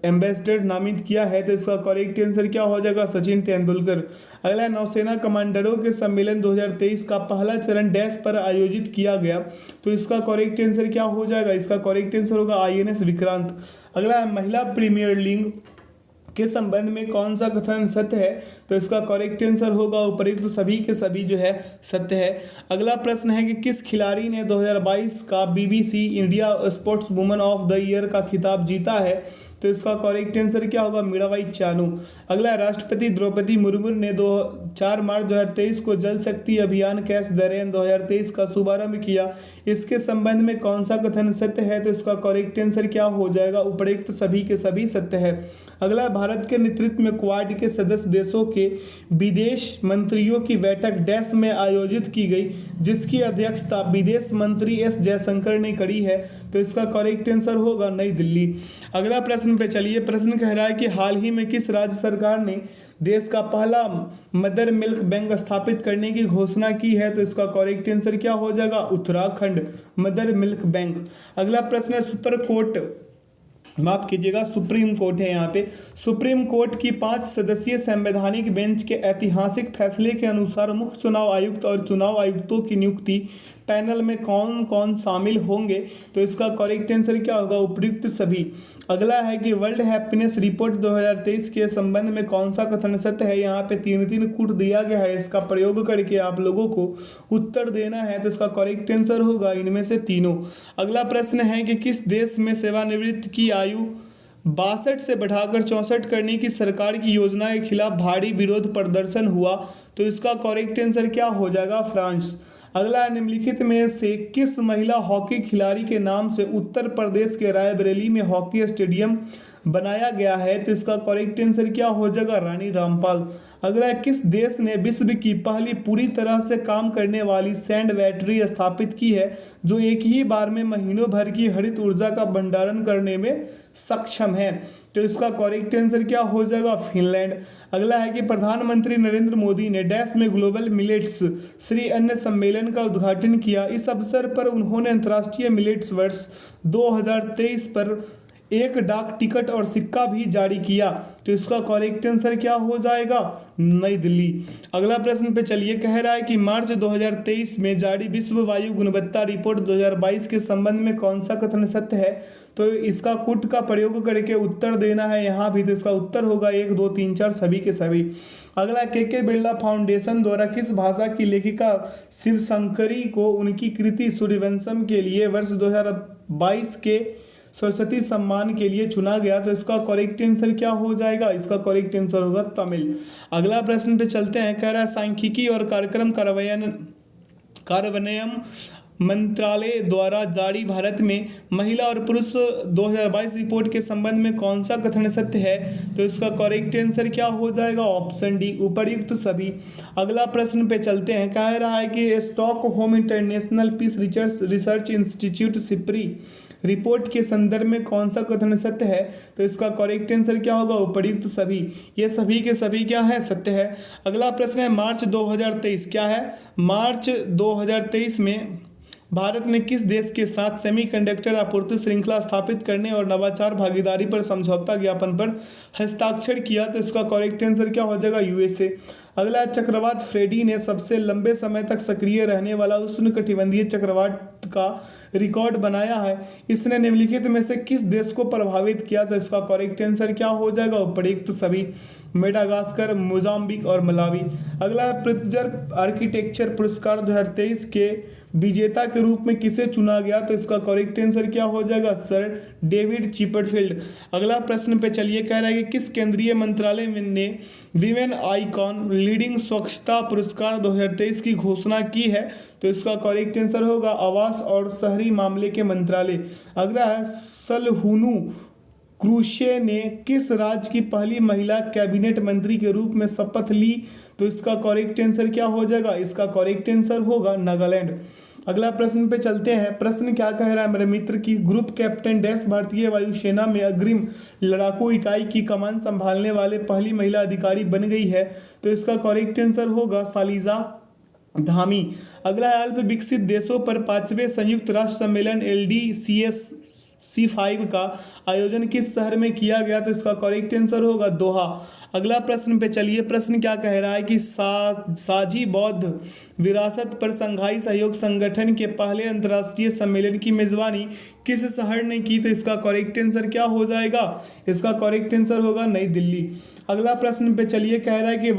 एम्बेसडर नामित किया है? तो इसका करेक्ट आंसर क्या हो जाएगा? सचिन तेंदुलकर। अगला, नौसेना कमांडरों के सम्मेलन 2023 का पहला चरण डैश पर आयोजित किया गया? तो इसका करेक्ट आंसर क्या हो जाएगा? इसका करेक्ट आंसर होगा INS विक्रांत। अगला, महिला प्रीमियर लीग के संबंध में कौन सा कथन सत्य है? तो इसका करेक्ट आंसर होगा उपरोक्त सभी के सभी जो है सत्य है। अगला प्रश्न है कि किस खिलाड़ी ने 2022 का BBC India sports woman of the year का खिताब जीता है? तो इसका करेक्ट आंसर क्या होगा? मीराबाई चानू। अगला, राष्ट्रपति द्रौपदी मुर्मू ने 4 मार्च 2023 को जल शक्ति अभियान कैच द रेन 2023 का शुभारंभ किया। इसके संबंध में कौन सा कथन सत्य है? तो इसका करेक्ट आंसर क्या हो जाएगा? उपरोक्त सभी के सभी सत्य है। अगला, भारत के नेतृत्व में क्वाड के सदस्य देशों के विदेश मंत्रियों की बैठक डैश में आयोजित की गई, जिसकी अध्यक्षता विदेश मंत्री S जयशंकर ने करी है? तो इसका करेक्ट आंसर होगा नई दिल्ली। अगला प्रश्न पे चलिए। प्रश्न कह रहा है कि हाल ही में किस राज्य सरकार ने देश का पहला मदर मिल्क बैंक स्थापित करने की घोषणा की है? तो इसका करेक्ट आंसर क्या हो जाएगा? Uttarakhand mother milk bank. अगला प्रश्न है सुप्रीम कोर्ट है। यहाँ पे सुप्रीम कोर्ट की 5 सदस्यीय संवैधानिक बेंच के ऐतिहासिक फैसले के अनुसार मुख्य चुनाव आयुक्त और चुनाव आयुक्तों की नियुक्ति पैनल में कौन कौन शामिल होंगे? तो इसका करेक्ट आंसर क्या होगा? उपयुक्त सभी। अगला है कि वर्ल्ड हैप्पीनेस रिपोर्ट 2023 के संबंध में कौन सा कथन सत्य है? यहाँ पे 3 कूट दिया गया है, इसका प्रयोग करके आप लोगों को उत्तर देना है। तो इसका करेक्ट आंसर होगा इनमें से तीनों। अगला प्रश्न है कि किस देश में सेवानिवृत्त की आयु 62 से बढ़ाकर 64 करने की सरकार की योजना के खिलाफ भारी विरोध प्रदर्शन हुआ? तो इसका करेक्ट आंसर क्या हो जाएगा? फ्रांस। अगला, निम्नलिखित में से किस महिला हॉकी खिलाड़ी के नाम से उत्तर प्रदेश के रायबरेली में हॉकी स्टेडियम बनाया गया है? तो इसका करेक्ट आंसर क्या हो जाएगा? रानी रामपाल। अगला, किस देश ने विश्व की पहली पूरी तरह से काम करने वाली सैंड बैटरी स्थापित की है, जो एक ही बार में महीनों भर की हरित ऊर्जा का भंडारण करने में सक्षम है? तो इसका करेक्ट आंसर क्या हो जाएगा? फिनलैंड। अगला है कि प्रधानमंत्री नरेंद्र मोदी ने डैश में ग्लोबल मिलेट्स श्री अन्न सम्मेलन का उद्घाटन किया। इस अवसर पर उन्होंने अंतर्राष्ट्रीय मिलेट्स वर्ष 2023 पर एक डाक टिकट और सिक्का भी जारी किया। तो इसका करेक्ट आंसर क्या हो जाएगा? नई दिल्ली। अगला प्रश्न पे चलिए, कह रहा है कि मार्च 2023 में जारी विश्व वायु गुणवत्ता रिपोर्ट 2022 के संबंध में कौन सा कथन सत्य है? तो इसका कुट का प्रयोग करके उत्तर देना है यहाँ भी। तो इसका उत्तर होगा 1 2 3 4 सभी के सभी। अगला, के बिरला फाउंडेशन द्वारा किस भाषा की लेखिका शिवशंकरी को उनकी कृति सूर्यवंशम के लिए वर्ष 2022 के सरस्वती सम्मान के लिए चुना गया? तो इसका करेक्ट आंसर क्या हो जाएगा? इसका करेक्ट आंसर होगा तमिल। अगला प्रश्न पे चलते हैं, कह रहा है सांख्यिकी और कार्यक्रम कार्यान्वयन मंत्रालय द्वारा जारी भारत में महिला और पुरुष 2022 रिपोर्ट के संबंध में कौन सा कथन सत्य है? तो इसका करेक्ट आंसर क्या हो जाएगा? ऑप्शन डी, उपर्युक्त सभी। अगला प्रश्न पे चलते हैं, कह रहा है कि Stockholm international peace research institute SIPRI report के संदर्भ में कौन सा कथन सत्य है? तो इसका करेक्ट आंसर क्या होगा? उपर्युक्त सभी। ये सभी के सभी क्या है? सत्य है। अगला प्रश्न है, मार्च 2023 क्या है? मार्च 2023 में भारत ने किस देश के साथ सेमीकंडक्टर आपूर्ति श्रृंखला स्थापित करने और नवाचार भागीदारी पर समझौता ज्ञापन पर हस्ताक्षर किया? तो इसका करेक्ट आंसर क्या हो जाएगा? यूएसए। अगला, चक्रवात फ्रेडी ने सबसे लंबे समय तक सक्रिय रहने वाला उष्णकटिबंधीय चक्रवात का रिकॉर्ड बनाया है। इसने निम्नलिखित में से किस देश को प्रभावित किया? तो इसका करेक्ट आंसर क्या हो जाएगा? उपर्युक्त सभी। मेडागास्कर, मोजाम्बिक और मलावी। अगला, प्रित्जर आर्किटेक्चर पुरस्कार 2023 के विजेता के रूप में किसे चुना गया? तो इसका करेक्ट आंसर क्या हो जाएगा? Sir David Chipperfield. अगला प्रश्न पे चलिए, कह रहा है कि किस केंद्रीय मंत्रालय ने विमेन आइकॉन लीडिंग स्वच्छता पुरस्कार 2023 की घोषणा की है? तो इसका करेक्ट आंसर होगा आवास और शहरी मामले के मंत्रालय। अगला है, सलहुनु क्रूशे ने किस राज्य की पहली महिला कैबिनेट मंत्री के रूप में शपथ ली? तो इसका करेक्ट आंसर क्या हो जाएगा? इसका करेक्ट आंसर होगा नागालैंड। अगला प्रश्न पे चलते हैं, प्रश्न क्या कह रहा है मेरे मित्र की ग्रुप कैप्टन डैश भारतीय वायुसेना में अग्रिम लड़ाकू इकाई की कमान संभालने वाले पहली महिला अधिकारी बन गई है? तो इसका करेक्ट आंसर होगा शालिजा धामी। अगला है, अल्प विकसित देशों पर 5वें संयुक्त राष्ट्र सम्मेलन LDCC5 का आयोजन किस शहर में किया गया? तो इसका करेक्ट आंसर होगा दोहा। अगला प्रश्न पे चलिए, प्रश्न क्या कह रहा है कि साझी बौद्ध विरासत पर संघाई सहयोग संगठन के पहले अंतर्राष्ट्रीय सम्मेलन की मेजबानी किस शहर ने की? तो इसका करेक्ट आंसर क्या हो जाएगा? इसका करेक्ट आंसर होगा नई दिल्ली। अगला प्रश्न पे चलिए, कह रहा है कि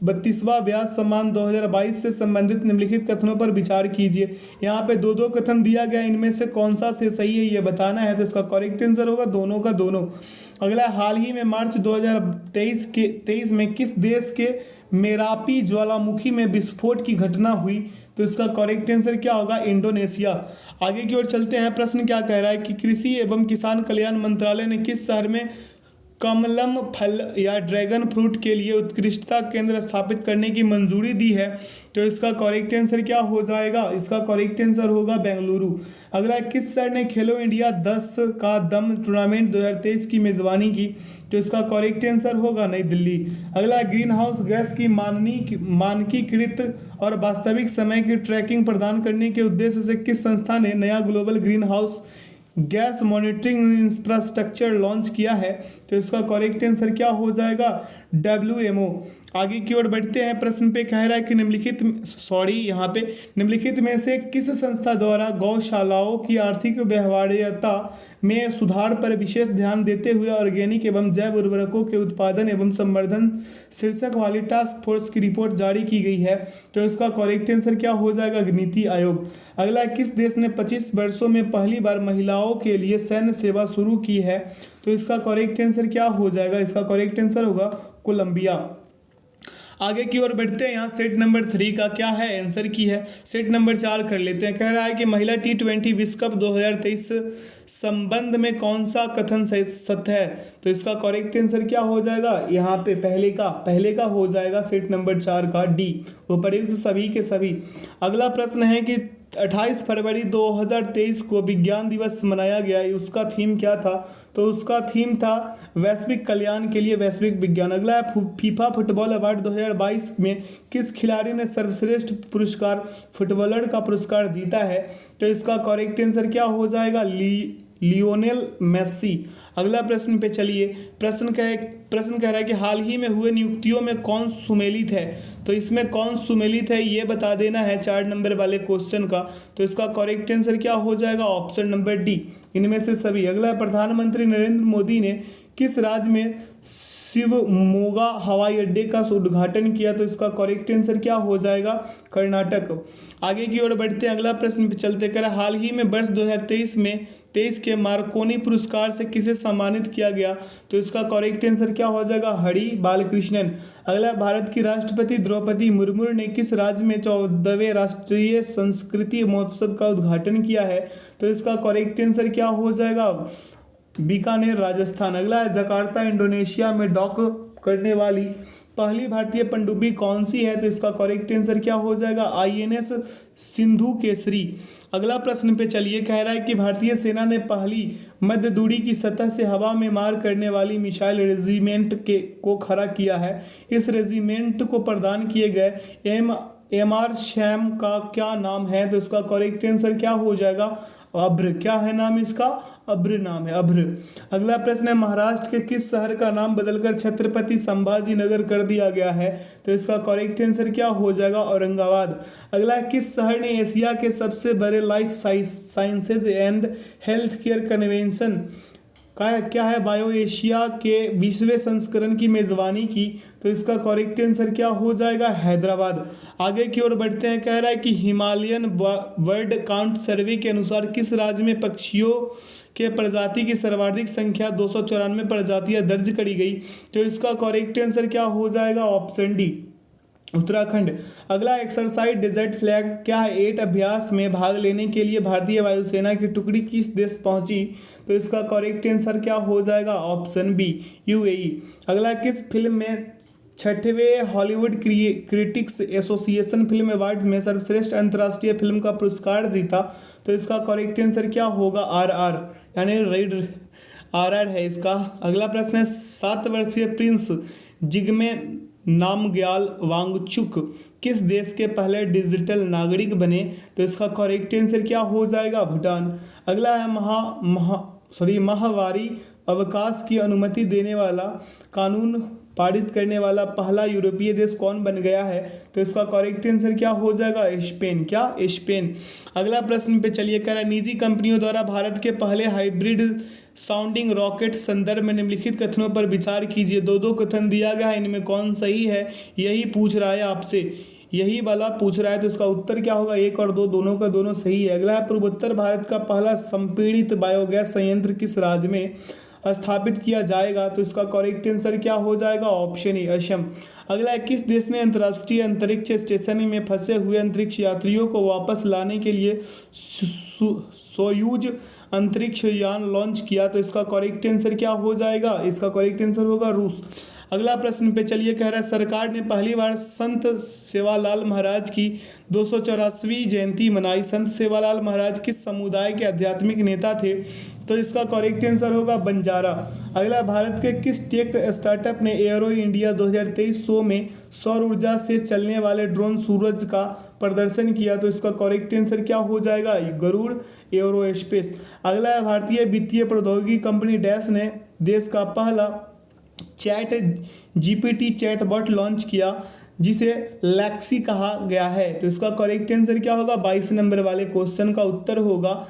32वां व्यास सम्मान 2022 से संबंधित निम्नलिखित कथनों पर विचार कीजिए। यहाँ पे दो कथन दिया गया, इनमें से कौन सा से सही है ये बताना है। तो इसका करेक्ट आंसर होगा दोनों का दोनों। अगला, हाल ही में मार्च 2023 में किस देश के मेरापी ज्वालामुखी में विस्फोट की घटना हुई? तो इसका करेक्ट आंसर क्या होगा? इंडोनेशिया। आगे की ओर चलते हैं, प्रश्न क्या कह रहा है कि कृषि एवं किसान कल्याण मंत्रालय ने किस शहर में कमलम फल या ड्रैगन फ्रूट के लिए उत्कृष्टता केंद्र स्थापित करने की मंजूरी दी है? तो इसका करेक्ट आंसर क्या हो जाएगा? इसका करेक्ट आंसर होगा बेंगलुरु। अगला, किस शहर ने खेलो इंडिया 10 का दम टूर्नामेंट 2023 की मेजबानी की? तो इसका करेक्ट आंसर होगा नई दिल्ली। अगला, ग्रीन हाउस गैस की मानकीकृत और वास्तविक समय की ट्रैकिंग प्रदान करने के उद्देश्य से किस संस्था ने नया global green house gas monitoring infrastructure launch किया है? तो इसका करेक्ट आंसर क्या हो जाएगा? WMO। आगे की ओर बढ़ते हैं, प्रश्न पे कह रहा है कि निम्नलिखित में से किस संस्था द्वारा गौशालाओं की आर्थिक व्यवहार्यता में सुधार पर विशेष ध्यान देते हुए ऑर्गेनिक एवं जैव उर्वरकों के उत्पादन एवं संवर्धन शीर्षक वाली टास्क फोर्स की रिपोर्ट जारी की गई है? तो इसका करेक्ट आंसर क्या हो जाएगा? नीति आयोग। अगला, किस देश ने 25 वर्षों में पहली बार महिलाओं के लिए सैन्य सेवा शुरू की है? तो इसका करेक्ट आंसर क्या हो जाएगा? इसका करेक्ट आंसर होगा कोलंबिया। आगे की ओर बढ़ते हैं, यहाँ सेट नंबर 3 का क्या है आंसर की है। सेट नंबर 4 कर लेते हैं। कह रहा है कि महिला T20 विश्व कप 2023 संबंध में कौन सा कथन सत्य है? तो इसका करेक्ट आंसर क्या हो जाएगा? यहाँ पे पहले का हो जाएगा सेट नंबर 4 का डी, उपर्युक्त सभी के सभी। अगला प्रश्न है कि 28 फरवरी 2023 को विज्ञान दिवस मनाया गया, उसका थीम क्या था? तो उसका थीम था वैश्विक कल्याण के लिए वैश्विक विज्ञान। अगला है, फीफा फुटबॉल अवार्ड 2022 में किस खिलाड़ी ने सर्वश्रेष्ठ फुटबॉलर का पुरस्कार जीता है? तो इसका करेक्ट आंसर क्या हो जाएगा? Lionel Messi. अगला प्रश्न पे चलिए। प्रश्न कह रहा है कि हाल ही में हुए नियुक्तियों में कौन सुमेलित है। तो इसमें कौन सुमेलित है ये बता देना है 4 नंबर वाले क्वेश्चन का। तो इसका करेक्ट आंसर क्या हो जाएगा, ऑप्शन नंबर डी, इनमें से सभी। अगला, प्रधानमंत्री नरेंद्र मोदी ने किस राज्य में शिवमोगा हवाई अड्डे का उद्घाटन किया। तो इसका करेक्ट आंसर क्या हो जाएगा, कर्नाटक। आगे की ओर बढ़ते हैं, अगला प्रश्न पे चलते कर, हाल ही में वर्ष 2023 में 23 के मार्कोनी पुरस्कार से किसे सम्मानित किया गया। तो इसका करेक्ट आंसर क्या हो जाएगा, हरि बालकृष्णन। अगला, भारत की राष्ट्रपति द्रौपदी मुर्मू ने किस राज्य में 14वें राष्ट्रीय संस्कृति महोत्सव का उद्घाटन किया है। तो इसका करेक्ट आंसर क्या हो जाएगा, बीकानेर, राजस्थान। अगला है, जकार्ता इंडोनेशिया में डॉक करने वाली पहली भारतीय पनडुब्बी कौन सी है। तो इसका करेक्ट आंसर क्या हो जाएगा, INS सिंधु केसरी। अगला प्रश्न पे चलिए, कह रहा है कि भारतीय सेना ने पहली मध्य दूरी की सतह से हवा में मार करने वाली मिसाइल रेजिमेंट को खड़ा किया है। इस रेजिमेंट को प्रदान किए गए MR शैम का क्या नाम है। तो इसका करेक्ट आंसर क्या हो जाएगा, अभ्र। क्या है नाम इसका, अभ्र नाम है, अभ्र। अगला प्रश्न है, महाराष्ट्र के किस शहर का नाम बदलकर छत्रपति संभाजी नगर कर दिया गया है। तो इसका करेक्ट आंसर क्या हो जाएगा, औरंगाबाद। अगला, किस शहर ने एशिया के सबसे बड़े life sciences and health care convention क्या है बायो एशिया के 20वें संस्करण की मेजबानी की। तो इसका करेक्ट आंसर क्या हो जाएगा, हैदराबाद। आगे की ओर बढ़ते हैं, कह रहा है कि हिमालयन बर्ड काउंट सर्वे के अनुसार किस राज्य में पक्षियों के प्रजाति की सर्वाधिक संख्या 294 प्रजातियां दर्ज करी गई। तो इसका करेक्ट आंसर क्या हो जाएगा, ऑप्शन डी, उत्तराखंड। अगला, एक्सरसाइज डेजर्ट फ्लैग क्या है। 8 अभ्यास में भाग लेने के लिए भारतीय वायुसेना की टुकड़ी किस देश पहुंची। तो इसका करेक्ट आंसर क्या हो जाएगा, ऑप्शन बी, UAE। अगला, किस फिल्म में 6वें Hollywood critics association film award में सर्वश्रेष्ठ अंतर्राष्ट्रीय फिल्म का पुरस्कार जीता। तो इसका करेक्ट आंसर क्या होगा, RR, यानी रेड RR है इसका। अगला प्रश्न है, 7 वर्षीय प्रिंस जिग्मे नामग्याल वांगचुक किस देश के पहले डिजिटल नागरिक बने। तो इसका करेक्ट आंसर क्या हो जाएगा, भूटान। अगला है, माहवारी अवकाश की अनुमति देने वाला कानून पारित करने वाला पहला यूरोपीय देश कौन बन गया है। तो इसका करेक्ट आंसर क्या हो जाएगा, स्पेन। क्या, स्पेन। अगला प्रश्न पे चलिए, कह रहा है, निजी कंपनियों द्वारा भारत के पहले हाइब्रिड साउंडिंग रॉकेट संदर्भ में निम्नलिखित कथनों पर विचार कीजिए। 2 कथन दिया गया है, इनमें कौन सही है यही पूछ रहा है आपसे, यही वाला पूछ रहा है। तो इसका उत्तर क्या होगा, 1 और 2 दोनों का दोनों सही है। अगला है, पूर्वोत्तर भारत का पहला संपीड़ित बायोगैस संयंत्र किस राज्य में स्थापित किया जाएगा। तो इसका करेक्ट आंसर क्या हो जाएगा, ऑप्शन ए, असम। अगला है, किस देश ने अंतर्राष्ट्रीय अंतरिक्ष स्टेशन में फंसे हुए अंतरिक्ष यात्रियों को वापस लाने के लिए सोयूज अंतरिक्ष यान लॉन्च किया। तो इसका करेक्ट आंसर क्या हो जाएगा, इसका करेक्ट आंसर होगा रूस। अगला प्रश्न पे चलिए, कह रहा है, सरकार ने पहली बार संत सेवालाल महाराज की 284वीं जयंती मनाई। संत सेवालाल महाराज किस समुदाय के आध्यात्मिक नेता थे। तो इसका करेक्ट आंसर होगा बंजारा। अगला, भारत के किस टेक स्टार्टअप ने एरो इंडिया 2023 शो में सौर ऊर्जा से चलने वाले ड्रोन सूरज का प्रदर्शन किया। तो इसका करेक्ट आंसर क्या हो जाएगा, गरुड़ एरोस्पेस। अगला है, भारतीय वित्तीय प्रौद्योगिकी कंपनी डैश ने देश का पहला चैट GPT चैटबॉट लॉन्च किया जिसे लैक्सी कहा गया है। तो इसका करेक्ट आंसर क्या होगा, 22 नंबर वाले क्वेश्चन का उत्तर होगा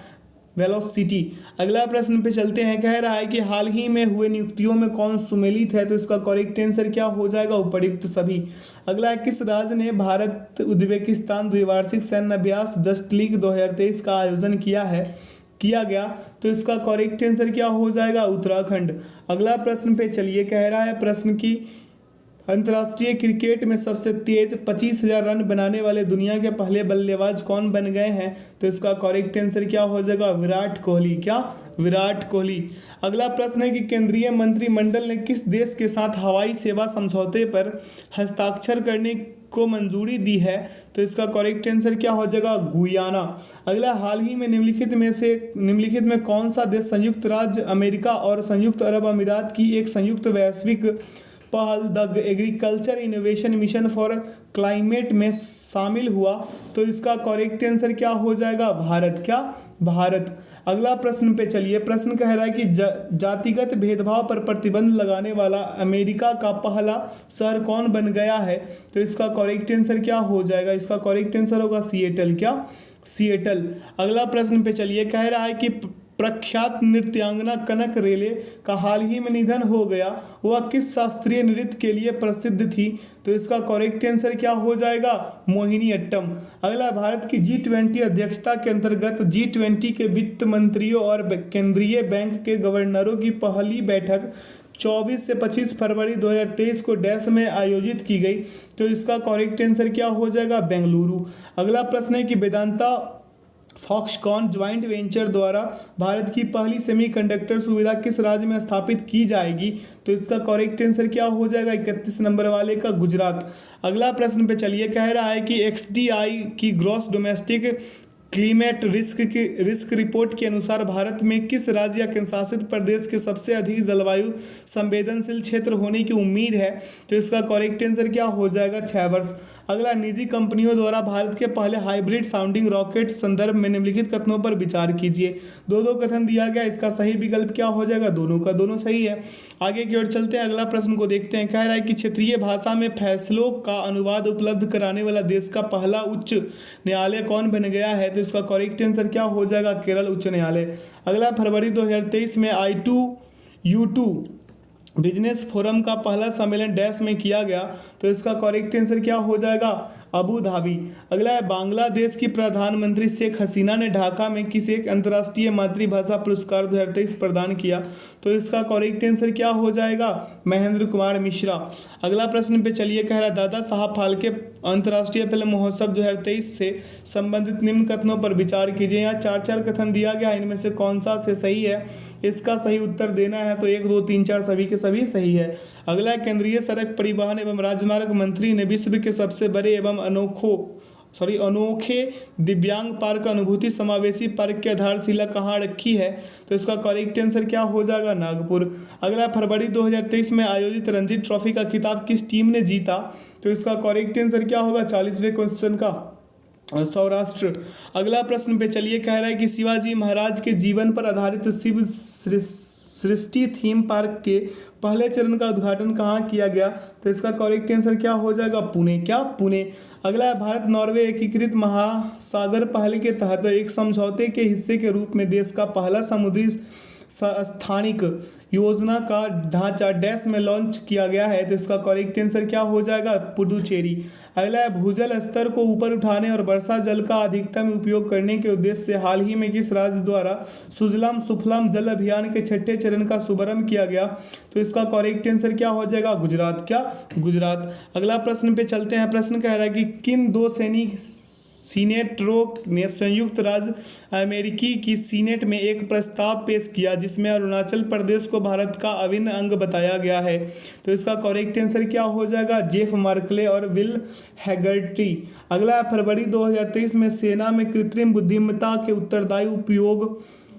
वेलोसिटी। अगला प्रश्न पे चलते हैं, कह रहा है कि हाल ही में हुए नियुक्तियों में कौन सुमेलित है। तो इसका करेक्ट आंसर क्या हो जाएगा, उपर्युक्त सभी। अगला, किस राज्य ने भारत उज्बेकिस्तान द्विवार्षिक सैन्य अभ्यास जस्ट लीग 2023 का आयोजन किया गया। तो इसका करेक्ट आंसर क्या हो जाएगा, उत्तराखंड। अगला प्रश्न पे चलिए, कह रहा है, प्रश्न की अंतर्राष्ट्रीय क्रिकेट में सबसे तेज 25,000 रन बनाने वाले दुनिया के पहले बल्लेबाज कौन बन गए हैं। तो इसका करेक्ट आंसर क्या हो जाएगा, विराट कोहली। क्या, विराट कोहली। अगला प्रश्न है कि केंद्रीय मंत्रिमंडल ने किस देश के साथ हवाई सेवा समझौते पर हस्ताक्षर करने को मंजूरी दी है। तो इसका करेक्ट आंसर क्या हो जाएगा, गुयाना। अगला, हाल ही में निम्नलिखित में कौन सा देश संयुक्त राज्य अमेरिका और संयुक्त अरब अमीरात की एक संयुक्त वैश्विक पहल the agriculture innovation mission for climate में शामिल हुआ, तो इसका करेक्ट आंसर क्या हो जाएगा? भारत। क्या? भारत। अगला प्रश्न पे चलिए। प्रश्न कह रहा है कि जातिगत भेदभाव पर प्रतिबंध लगाने वाला अमेरिका का पहला शहर कौन बन गया है? तो इसका करेक्ट आंसर क्या हो जाएगा? इसका करेक्ट आंसर होगा सिएटल। क्या? सिएटल। अगला प्रश्न पे चलिए। कह रहा है कि प्रख्यात नृत्यांगना कनक रेले का हाल ही में निधन हो गया, वह किस शास्त्रीय नृत्य के लिए प्रसिद्ध थी? तो इसका करेक्ट आंसर क्या हो जाएगा? मोहिनीअट्टम। अगला, भारत की G20 अध्यक्षता के अंतर्गत G20 के वित्त मंत्रियों और केंद्रीय बैंक के गवर्नरों की पहली बैठक 24 से 25 फरवरी 2023 को डैश में आयोजित की गई, तो इसका करेक्ट आंसर क्या हो जाएगा? बेंगलुरु। अगला प्रश्न है कि वेदांता फॉक्सकॉन ज्वाइंट वेंचर द्वारा भारत की पहली सेमीकंडक्टर सुविधा किस राज्य में स्थापित की जाएगी? तो इसका करेक्ट आंसर क्या हो जाएगा? 31 नंबर वाले का गुजरात। अगला प्रश्न पे चलिए। कह रहा है कि XDI की ग्रॉस डोमेस्टिक क्लीमेट रिस्क रिपोर्ट के अनुसार भारत में किस राज्य या केंद्रशासित प्रदेश के सबसे अधिक जलवायु संवेदनशील क्षेत्र होने की उम्मीद है? तो इसका करेक्ट आंसर क्या हो जाएगा? 6 वर्ष। अगला, निजी कंपनियों द्वारा भारत के पहले हाइब्रिड साउंडिंग रॉकेट संदर्भ में निम्नलिखित कथनों पर विचार कीजिए। दो कथन दिया गया, इसका सही विकल्प क्या हो जाएगा? दोनों का दोनों सही है। आगे की ओर चलते हैं, अगला प्रश्न को देखते हैं। कह रहा है कि क्षेत्रीय भाषा में फैसलों का अनुवाद उपलब्ध कराने वाला देश का पहला उच्च न्यायालय कौन बन गया है? तो इसका करेक्ट आंसर क्या हो जाएगा? केरल उच्च न्यायालय। अगला, फरवरी 2023 में I2U2 बिजनेस फोरम का पहला सम्मेलन डैश में किया गया, तो इसका करेक्ट आंसर क्या हो जाएगा? Abu Dhabi. अगला है, बांग्लादेश की प्रधानमंत्री शेख हसीना ने ढाका में किस एक अंतर्राष्ट्रीय मातृभाषा पुरस्कार 2023 प्रदान किया, तो इसका करेक्ट आंसर क्या हो जाएगा? महेंद्र कुमार मिश्रा। अगला प्रश्न पे चलिए। कह रहा है, दादा साहब फाल्के अंतर्राष्ट्रीय फिल्म महोत्सव 2023 से संबंधित निम्न कथनों पर विचार कीजिए। यहाँ 4 कथन दिया गया, इनमें से कौन सा से सही है? इसका सही उत्तर देना है, तो 1, 2, 3, 4 सभी के सभी सही है। अगला, केंद्रीय सड़क परिवहन एवं राजमार्ग मंत्री ने विश्व के सबसे बड़े एवं अनोखे दिव्यांग पार्क अनुभूति समावेशी पार्क की आधारशिला कहाँ रखी है? तो इसका करेक्ट आंसर क्या हो जाएगा? नागपुर। अगला, फरवरी 2023 में आयोजित रणजी ट्रॉफी का खिताब किस टीम ने जीता? तो इसका करेक्ट आंसर क्या होगा? 40वें क्वेश्चन का सौराष्ट्र। अगला प्रश्न पे चलिए। कह रहा है कि शिवाजी महाराज के जीवन पर आधारित शिव सृष्टि थीम पार्क के पहले चरण का उद्घाटन कहाँ किया गया? तो इसका करेक्ट आंसर क्या हो जाएगा? पुणे। क्या? पुणे। अगला है, भारत नॉर्वे एकीकृत महासागर पहल के तहत एक समझौते के हिस्से के रूप में देश का पहला समुद्री स्थानिक योजना का ढांचा डैश में लॉन्च किया गया है, तो इसका करेक्ट आंसर क्या हो जाएगा? पुडुचेरी। अगला है, भूजल स्तर को ऊपर उठाने और वर्षा जल का अधिकतम उपयोग करने के उद्देश्य से हाल ही में किस राज्य द्वारा सुजलाम सुफलाम जल अभियान के 6ठे चरण का शुभारंभ किया गया? तो इसका करेक्ट आंसर क्या हो जाएगा? गुजरात। क्या? गुजरात। अगला प्रश्न पे चलते हैं। प्रश्न कह रहा है कि किन 2 सीनेटरों ने संयुक्त राज्य अमेरिकी की सीनेट में एक प्रस्ताव पेश किया जिसमें अरुणाचल प्रदेश को भारत का अभिन्न अंग बताया गया है? तो इसका करेक्ट आंसर क्या हो जाएगा? जेफ मार्कले और विल हैगर्टी। अगला, फरवरी 2023 में सेना में कृत्रिम बुद्धिमत्ता के उत्तरदायी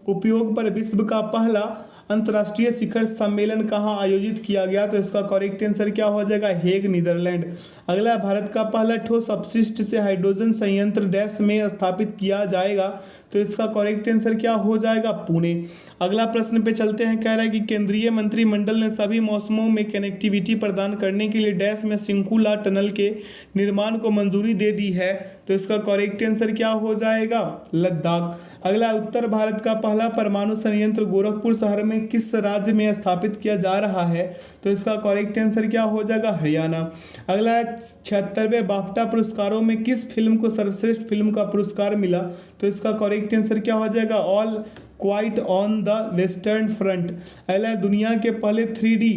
उपयोग पर विश्व का पहला अंतर्राष्ट्रीय शिखर सम्मेलन कहाँ आयोजित किया गया? तो इसका करेक्ट आंसर क्या हो जाएगा? Hague, Netherlands. अगला, भारत का पहला ठोस अपशिष्ट से हाइड्रोजन संयंत्र डैश में स्थापित किया जाएगा, तो इसका करेक्ट आंसर क्या हो जाएगा? पुणे। अगला प्रश्न पे चलते हैं। कह रहा है कि केंद्रीय मंत्रिमंडल ने सभी मौसमों में कनेक्टिविटी प्रदान करने के लिए डैश में सिंकुला टनल के निर्माण को मंजूरी दे दी है, तो इसका करेक्ट आंसर क्या हो जाएगा? लद्दाख। अगला, उत्तर भारत का पहला परमाणु संयंत्र गोरखपुर शहर में किस राज्य में स्थापित किया जा रहा है? तो इसका करेक्ट आंसर क्या हो जाएगा? हरियाणा। अगला, 76वें बाफ्टा पुरस्कारों में किस फिल्म को सर्वश्रेष्ठ फिल्म का पुरस्कार मिला? तो इसका करेक्ट आंसर क्या हो जाएगा? All quite on the western front. अगला, दुनिया के पहले 3D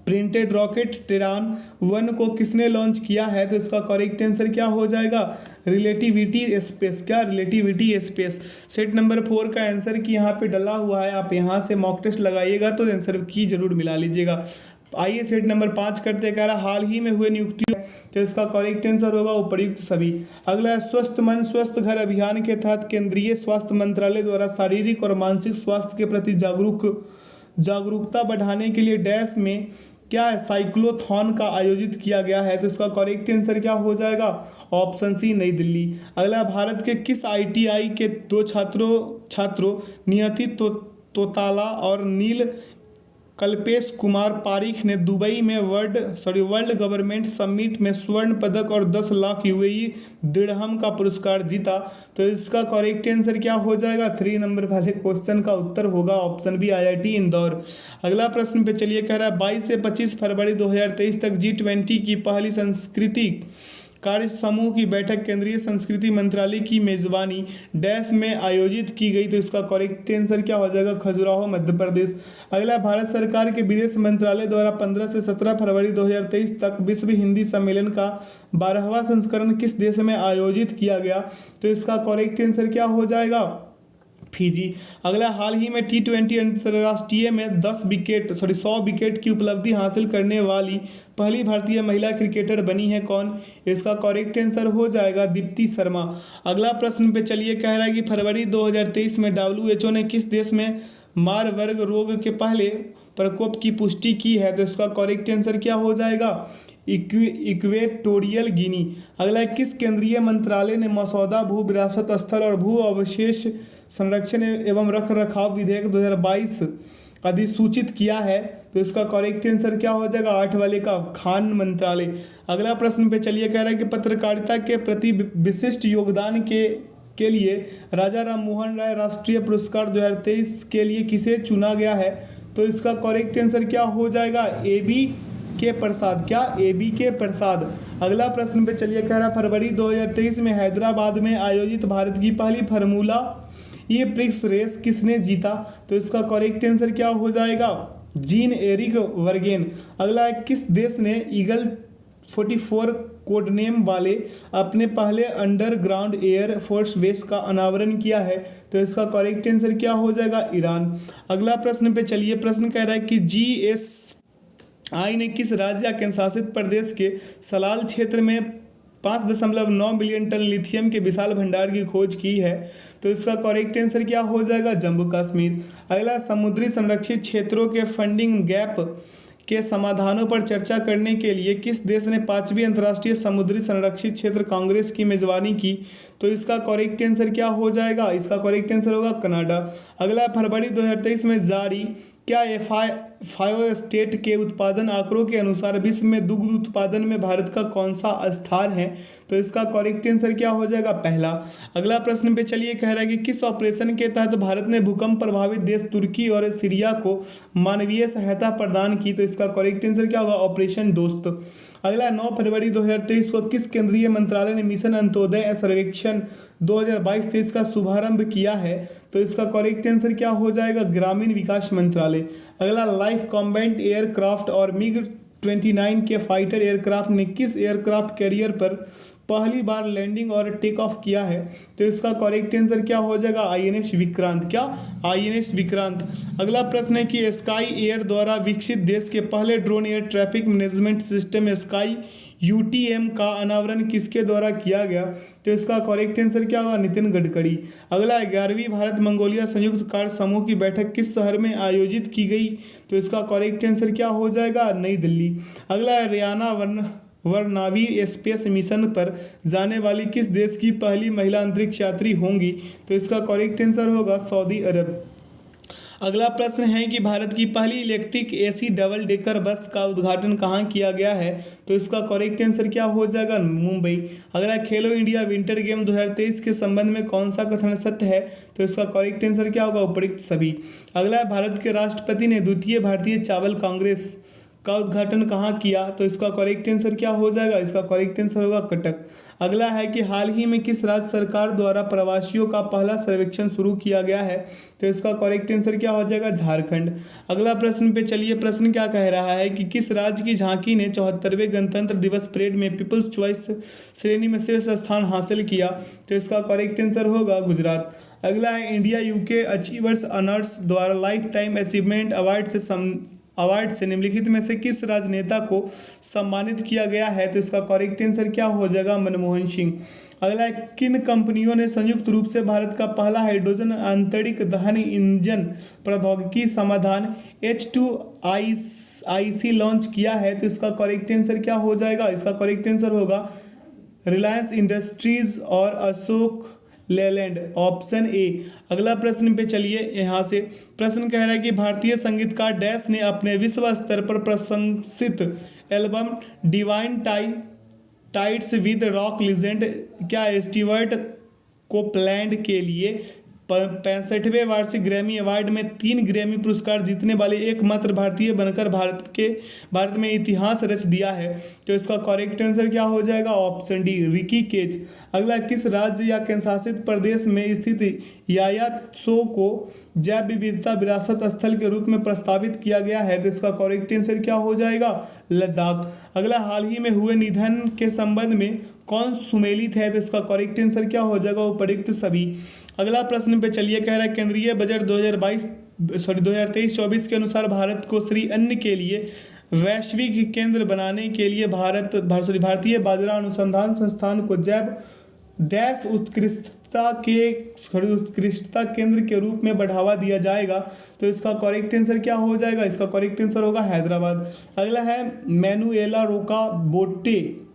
प्रिंटेड रॉकेट टेरान 1 को किसने लॉन्च किया है? तो इसका करेक्ट आंसर क्या हो जाएगा? Relativity space. क्या? Relativity space. सेट नंबर 4 का आंसर की यहाँ पे डला हुआ है, आप यहाँ से मॉक टेस्ट लगाइएगा तो आंसर की जरूर मिला लीजिएगा। आइए सेट नंबर 5 करते। कह रहा हाल ही में हुए नियुक्ति, तो इसका करेक्ट आंसर होगा उपर्युक्त सभी। अगला, स्वस्थ मन स्वस्थ घर अभियान के तहत केंद्रीय स्वास्थ्य मंत्रालय द्वारा शारीरिक और मानसिक स्वास्थ्य के प्रति जागरूकता बढ़ाने के लिए डैश में क्या है, साइक्लोथॉन का आयोजित किया गया है। तो इसका करेक्ट आंसर क्या हो जाएगा, ऑप्शन सी नई दिल्ली। अगला, भारत के किस आईटीआई के दो छात्रों नियति तोताला और नील कल्पेश कुमार पारीख ने दुबई में वर्ल्ड गवर्नमेंट समिट में स्वर्ण पदक और 10 लाख यूएई दिरहम का पुरस्कार जीता। तो इसका करेक्ट आंसर क्या हो जाएगा, 3 नंबर वाले क्वेश्चन का उत्तर होगा ऑप्शन बी आईआईटी इंदौर। अगला प्रश्न पे चलिए, कह रहा है 22 से 25 फरवरी 2023 तक G20 की पहली संस्कृति कार्य समूह की बैठक केंद्रीय संस्कृति मंत्रालय की मेजबानी डैश में आयोजित की गई। तो इसका करेक्ट आंसर क्या हो जाएगा, खजुराहो मध्य प्रदेश। अगला, भारत सरकार के विदेश मंत्रालय द्वारा 15 से 17 फरवरी 2023 तक विश्व हिंदी सम्मेलन का 12वां संस्करण किस देश में आयोजित किया गया। तो इसका करेक्ट आंसर क्या हो जाएगा, फिजी। अगला, हाल ही में T20 अंतर्राष्ट्रीय में 100 विकेट की उपलब्धि हासिल करने वाली पहली भारतीय महिला क्रिकेटर बनी है कौन। इसका करेक्ट आंसर हो जाएगा दीप्ति शर्मा। अगला प्रश्न पे चलिए, कह रहा है कि फरवरी 2023 में WHO ने किस देश में मारबर्ग रोग के पहले प्रकोप की पुष्टि की है। तो इसका करेक्ट आंसर क्या हो जाएगा, इक्वेटोरियल गिनी। अगला, किस केंद्रीय मंत्रालय ने मसौदा भू विरासत स्थल और भू अवशेष संरक्षण एवं रख रखाव विधेयक 2022 अधिसूचित किया है। तो इसका करेक्ट आंसर क्या हो जाएगा, 8 वाले का खान मंत्रालय। अगला प्रश्न पे चलिए, कह रहा है कि पत्रकारिता के प्रति विशिष्ट योगदान के लिए राजा राम मोहन राय राष्ट्रीय पुरस्कार 2023 के लिए किसे चुना गया है। तो इसका करेक्ट आंसर क्या हो जाएगा, AB के प्रसाद। क्या, AB के प्रसाद। अगला प्रश्न पे चलिए, कह रहा फरवरी 2023 में हैदराबाद में आयोजित भारत की पहली फार्मूला ये प्रिक्स रेस किसने जीता। तो इसका करेक्ट आंसर क्या हो जाएगा, जीन एरिक वर्गेन। अगला, किस देश ने ईगल 44 कोडनेम वाले अपने पहले अंडरग्राउंड एयर फोर्स बेस का अनावरण किया है। तो इसका करेक्ट आंसर क्या हो जाएगा, ईरान। अगला प्रश्न पे चलिए, प्रश्न कह रहा है कि GSI ने किस राज्य या केंद्र शासित प्रदेश के सलाल क्षेत्र में 5.9 मिलियन टन लिथियम के विशाल भंडार की खोज की है। तो इसका करेक्ट आंसर क्या हो जाएगा, जम्मू कश्मीर। अगला, समुद्री संरक्षित क्षेत्रों के फंडिंग गैप के समाधानों पर चर्चा करने के लिए किस देश ने 5वीं अंतर्राष्ट्रीय समुद्री संरक्षित क्षेत्र कांग्रेस की मेजबानी की। तो इसका करेक्ट आंसर क्या हो जाएगा, इसका करेक्ट आंसर होगा कनाडा। अगला, फरवरी 2023 में जारी क्या FAO स्टेट के उत्पादन आंकड़ों के अनुसार विश्व में दुग्ध उत्पादन में भारत का कौन सा स्थान है। तो इसका करेक्ट आंसर क्या हो जाएगा, पहला। अगला प्रश्न पे चलिए, कह रहा है कि किस ऑपरेशन के तहत भारत ने भूकंप प्रभावित देश तुर्की और सीरिया को मानवीय सहायता प्रदान की। तो इसका करेक्ट आंसर क्या होगा, ऑपरेशन दोस्त। अगला, 9 फरवरी 2023 को किस केंद्रीय मंत्रालय ने मिशन अंत्योदय सर्वेक्षण 2022-23 का शुभारंभ किया है। तो इसका करेक्ट आंसर क्या हो जाएगा, ग्रामीण विकास मंत्रालय। अगला, लाइफ कॉम्बैट एयरक्राफ्ट और MiG-29 के फाइटर एयरक्राफ्ट ने किस एयरक्राफ्ट कैरियर पर पहली बार लैंडिंग और टेक ऑफ किया है। तो इसका करेक्ट आंसर क्या हो जाएगा, INS विक्रांत। क्या, INS विक्रांत। अगला प्रश्न है कि स्काई एयर द्वारा विकसित देश के पहले drone air traffic management system sky UTM का अनावरण किसके द्वारा किया गया। तो इसका करेक्ट आंसर क्या होगा, नितिन गडकरी। अगला, 11वीं भारत मंगोलिया संयुक्त कार्य समूह की बैठक किस शहर में आयोजित की गई। तो इसका करेक्ट आंसर क्या हो जाएगा, नई दिल्ली। अगला, रियाना वरनावी स्पेस मिशन पर जाने वाली किस देश की पहली महिला अंतरिक्ष यात्री होंगी। तो इसका करेक्ट आंसर होगा सऊदी अरब। अगला प्रश्न है कि भारत की पहली electric AC double decker bus का उद्घाटन कहाँ किया गया है। तो इसका करेक्ट आंसर क्या हो जाएगा, मुंबई। अगला, खेलो इंडिया विंटर गेम 2023 के संबंध में कौन सा कथन सत्य है। तो इसका करेक्ट आंसर क्या होगा, उपरोक्त सभी। अगला, भारत के राष्ट्रपति ने द्वितीय भारतीय चावल कांग्रेस का उद्घाटन कहाँ किया। तो इसका करेक्ट आंसर क्या हो जाएगा, इसका करेक्ट आंसर होगा कटक। अगला है कि हाल ही में किस राज्य सरकार द्वारा प्रवासियों का पहला सर्वेक्षण शुरू किया गया है। तो इसका करेक्ट आंसर क्या हो जाएगा, झारखंड। अगला प्रश्न पे चलिए, प्रश्न क्या कह रहा है कि किस राज्य की झांकी ने 74वें गणतंत्र दिवस परेड में पीपल्स चॉइस श्रेणी में शीर्ष स्थान हासिल किया। तो इसका करेक्ट आंसर होगा गुजरात। अगला है, इंडिया UK अचीवर्स ऑनर्स द्वारा लाइफ टाइम अचीवमेंट अवार्ड से निम्नलिखित में से किस राजनेता को सम्मानित किया गया है। तो इसका करेक्ट आंसर क्या हो जाएगा, मनमोहन सिंह। अगला है, किन कंपनियों ने संयुक्त रूप से भारत का पहला हाइड्रोजन आंतरिक दहन इंजन प्रौद्योगिकी समाधान H2IC लॉन्च किया है? तो इसका करेक्ट आंसर क्या हो जाएगा? इसका करेक्ट आंसर होगा रिलायंस इंडस्ट्रीज और अशोक लेलैंड, ऑप्शन ए। अगला प्रश्न पे चलिए, यहाँ से प्रश्न कह रहा है कि भारतीय संगीतकार डैश ने अपने विश्व स्तर पर प्रशंसित album divine tides with rock legend क्या स्टीवर्ट कोपलैंड के लिए 65वें वार्षिक ग्रैमी अवार्ड में 3 ग्रैमी पुरस्कार जीतने वाले एकमात्र भारतीय बनकर भारत में इतिहास रच दिया है? तो इसका करेक्ट आंसर क्या हो जाएगा? Option D, Ricky Kej. अगला, किस राज्य या केंद्रशासित प्रदेश में स्थित यायात्सो को जैव विविधता विरासत स्थल के रूप में प्रस्तावित किया गया है? तो इसका करेक्ट आंसर क्या हो जाएगा? लद्दाख। अगला, हाल ही में हुए निधन के संबंध में कौन सुमेलित है? तो इसका करेक्ट आंसर क्या हो जाएगा? उपरोक्त सभी। अगला प्रश्न पे चलिए, कह रहा है केंद्रीय बजट 2023-24 के अनुसार भारत को श्री अन्न के लिए वैश्विक केंद्र बनाने के लिए भारतीय बाजरा अनुसंधान संस्थान को जैव डैश उत्कृष्टता केंद्र के रूप में बढ़ावा दिया जाएगा? तो इसका करेक्ट आंसर क्या हो जाएगा? इसका करेक्ट आंसर होगा हैदराबाद। अगला है, मैनुएला रोका बोटे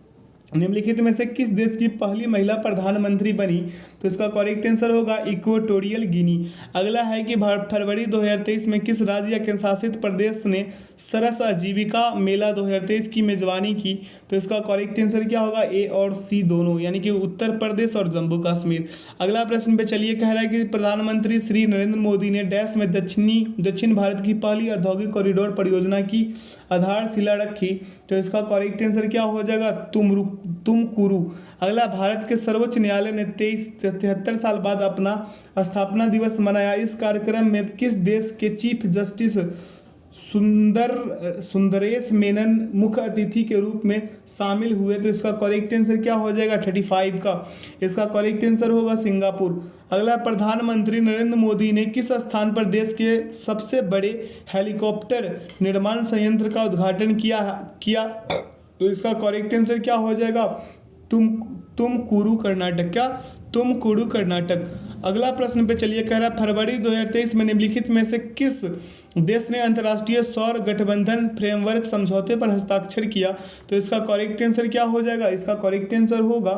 निम्नलिखित में से किस देश की पहली महिला प्रधानमंत्री बनी? तो इसका करेक्ट आंसर होगा इक्वेटोरियल गिनी। अगला है कि फरवरी 2023 में किस राज्य या केंद्रशासित प्रदेश ने सरस आजीविका मेला 2023 की मेजबानी की? तो इसका करेक्ट आंसर क्या होगा? ए और सी दोनों, यानी कि उत्तर प्रदेश और जम्मू कश्मीर। अगला प्रश्न पे चलिए, कह रहा है कि प्रधानमंत्री श्री नरेंद्र मोदी ने डैश में दक्षिण भारत की पहली औद्योगिक कॉरिडोर परियोजना की आधारशिला रखी? तो इसका करेक्ट आंसर क्या हो जाएगा? तुमकुरू। अगला, भारत के सर्वोच्च न्यायालय ने 73 साल बाद अपना स्थापना दिवस मनाया। इस कार्यक्रम में किस देश के चीफ जस्टिस सुंदरेश मेनन मुख्य अतिथि के रूप में शामिल हुए? तो इसका करेक्ट आंसर क्या हो जाएगा? 35 का। इसका करेक्ट आंसर होगा सिंगापुर। अगला, प्रधानमंत्री नरेंद्र मोदी ने किस स्थान पर देश के सबसे बड़े हेलीकॉप्टर निर्माण संयंत्र का उद्घाटन किया? तो इसका करेक्ट आंसर क्या हो जाएगा? तुमकुरू कर्नाटक। क्या? तुमकुरू कर्नाटक। अगला प्रश्न पे चलिए, कह रहा है फरवरी 2023 में निम्नलिखित में से किस देश ने अंतर्राष्ट्रीय सौर गठबंधन फ्रेमवर्क समझौते पर हस्ताक्षर किया? तो इसका करेक्ट आंसर क्या हो जाएगा? इसका करेक्ट आंसर होगा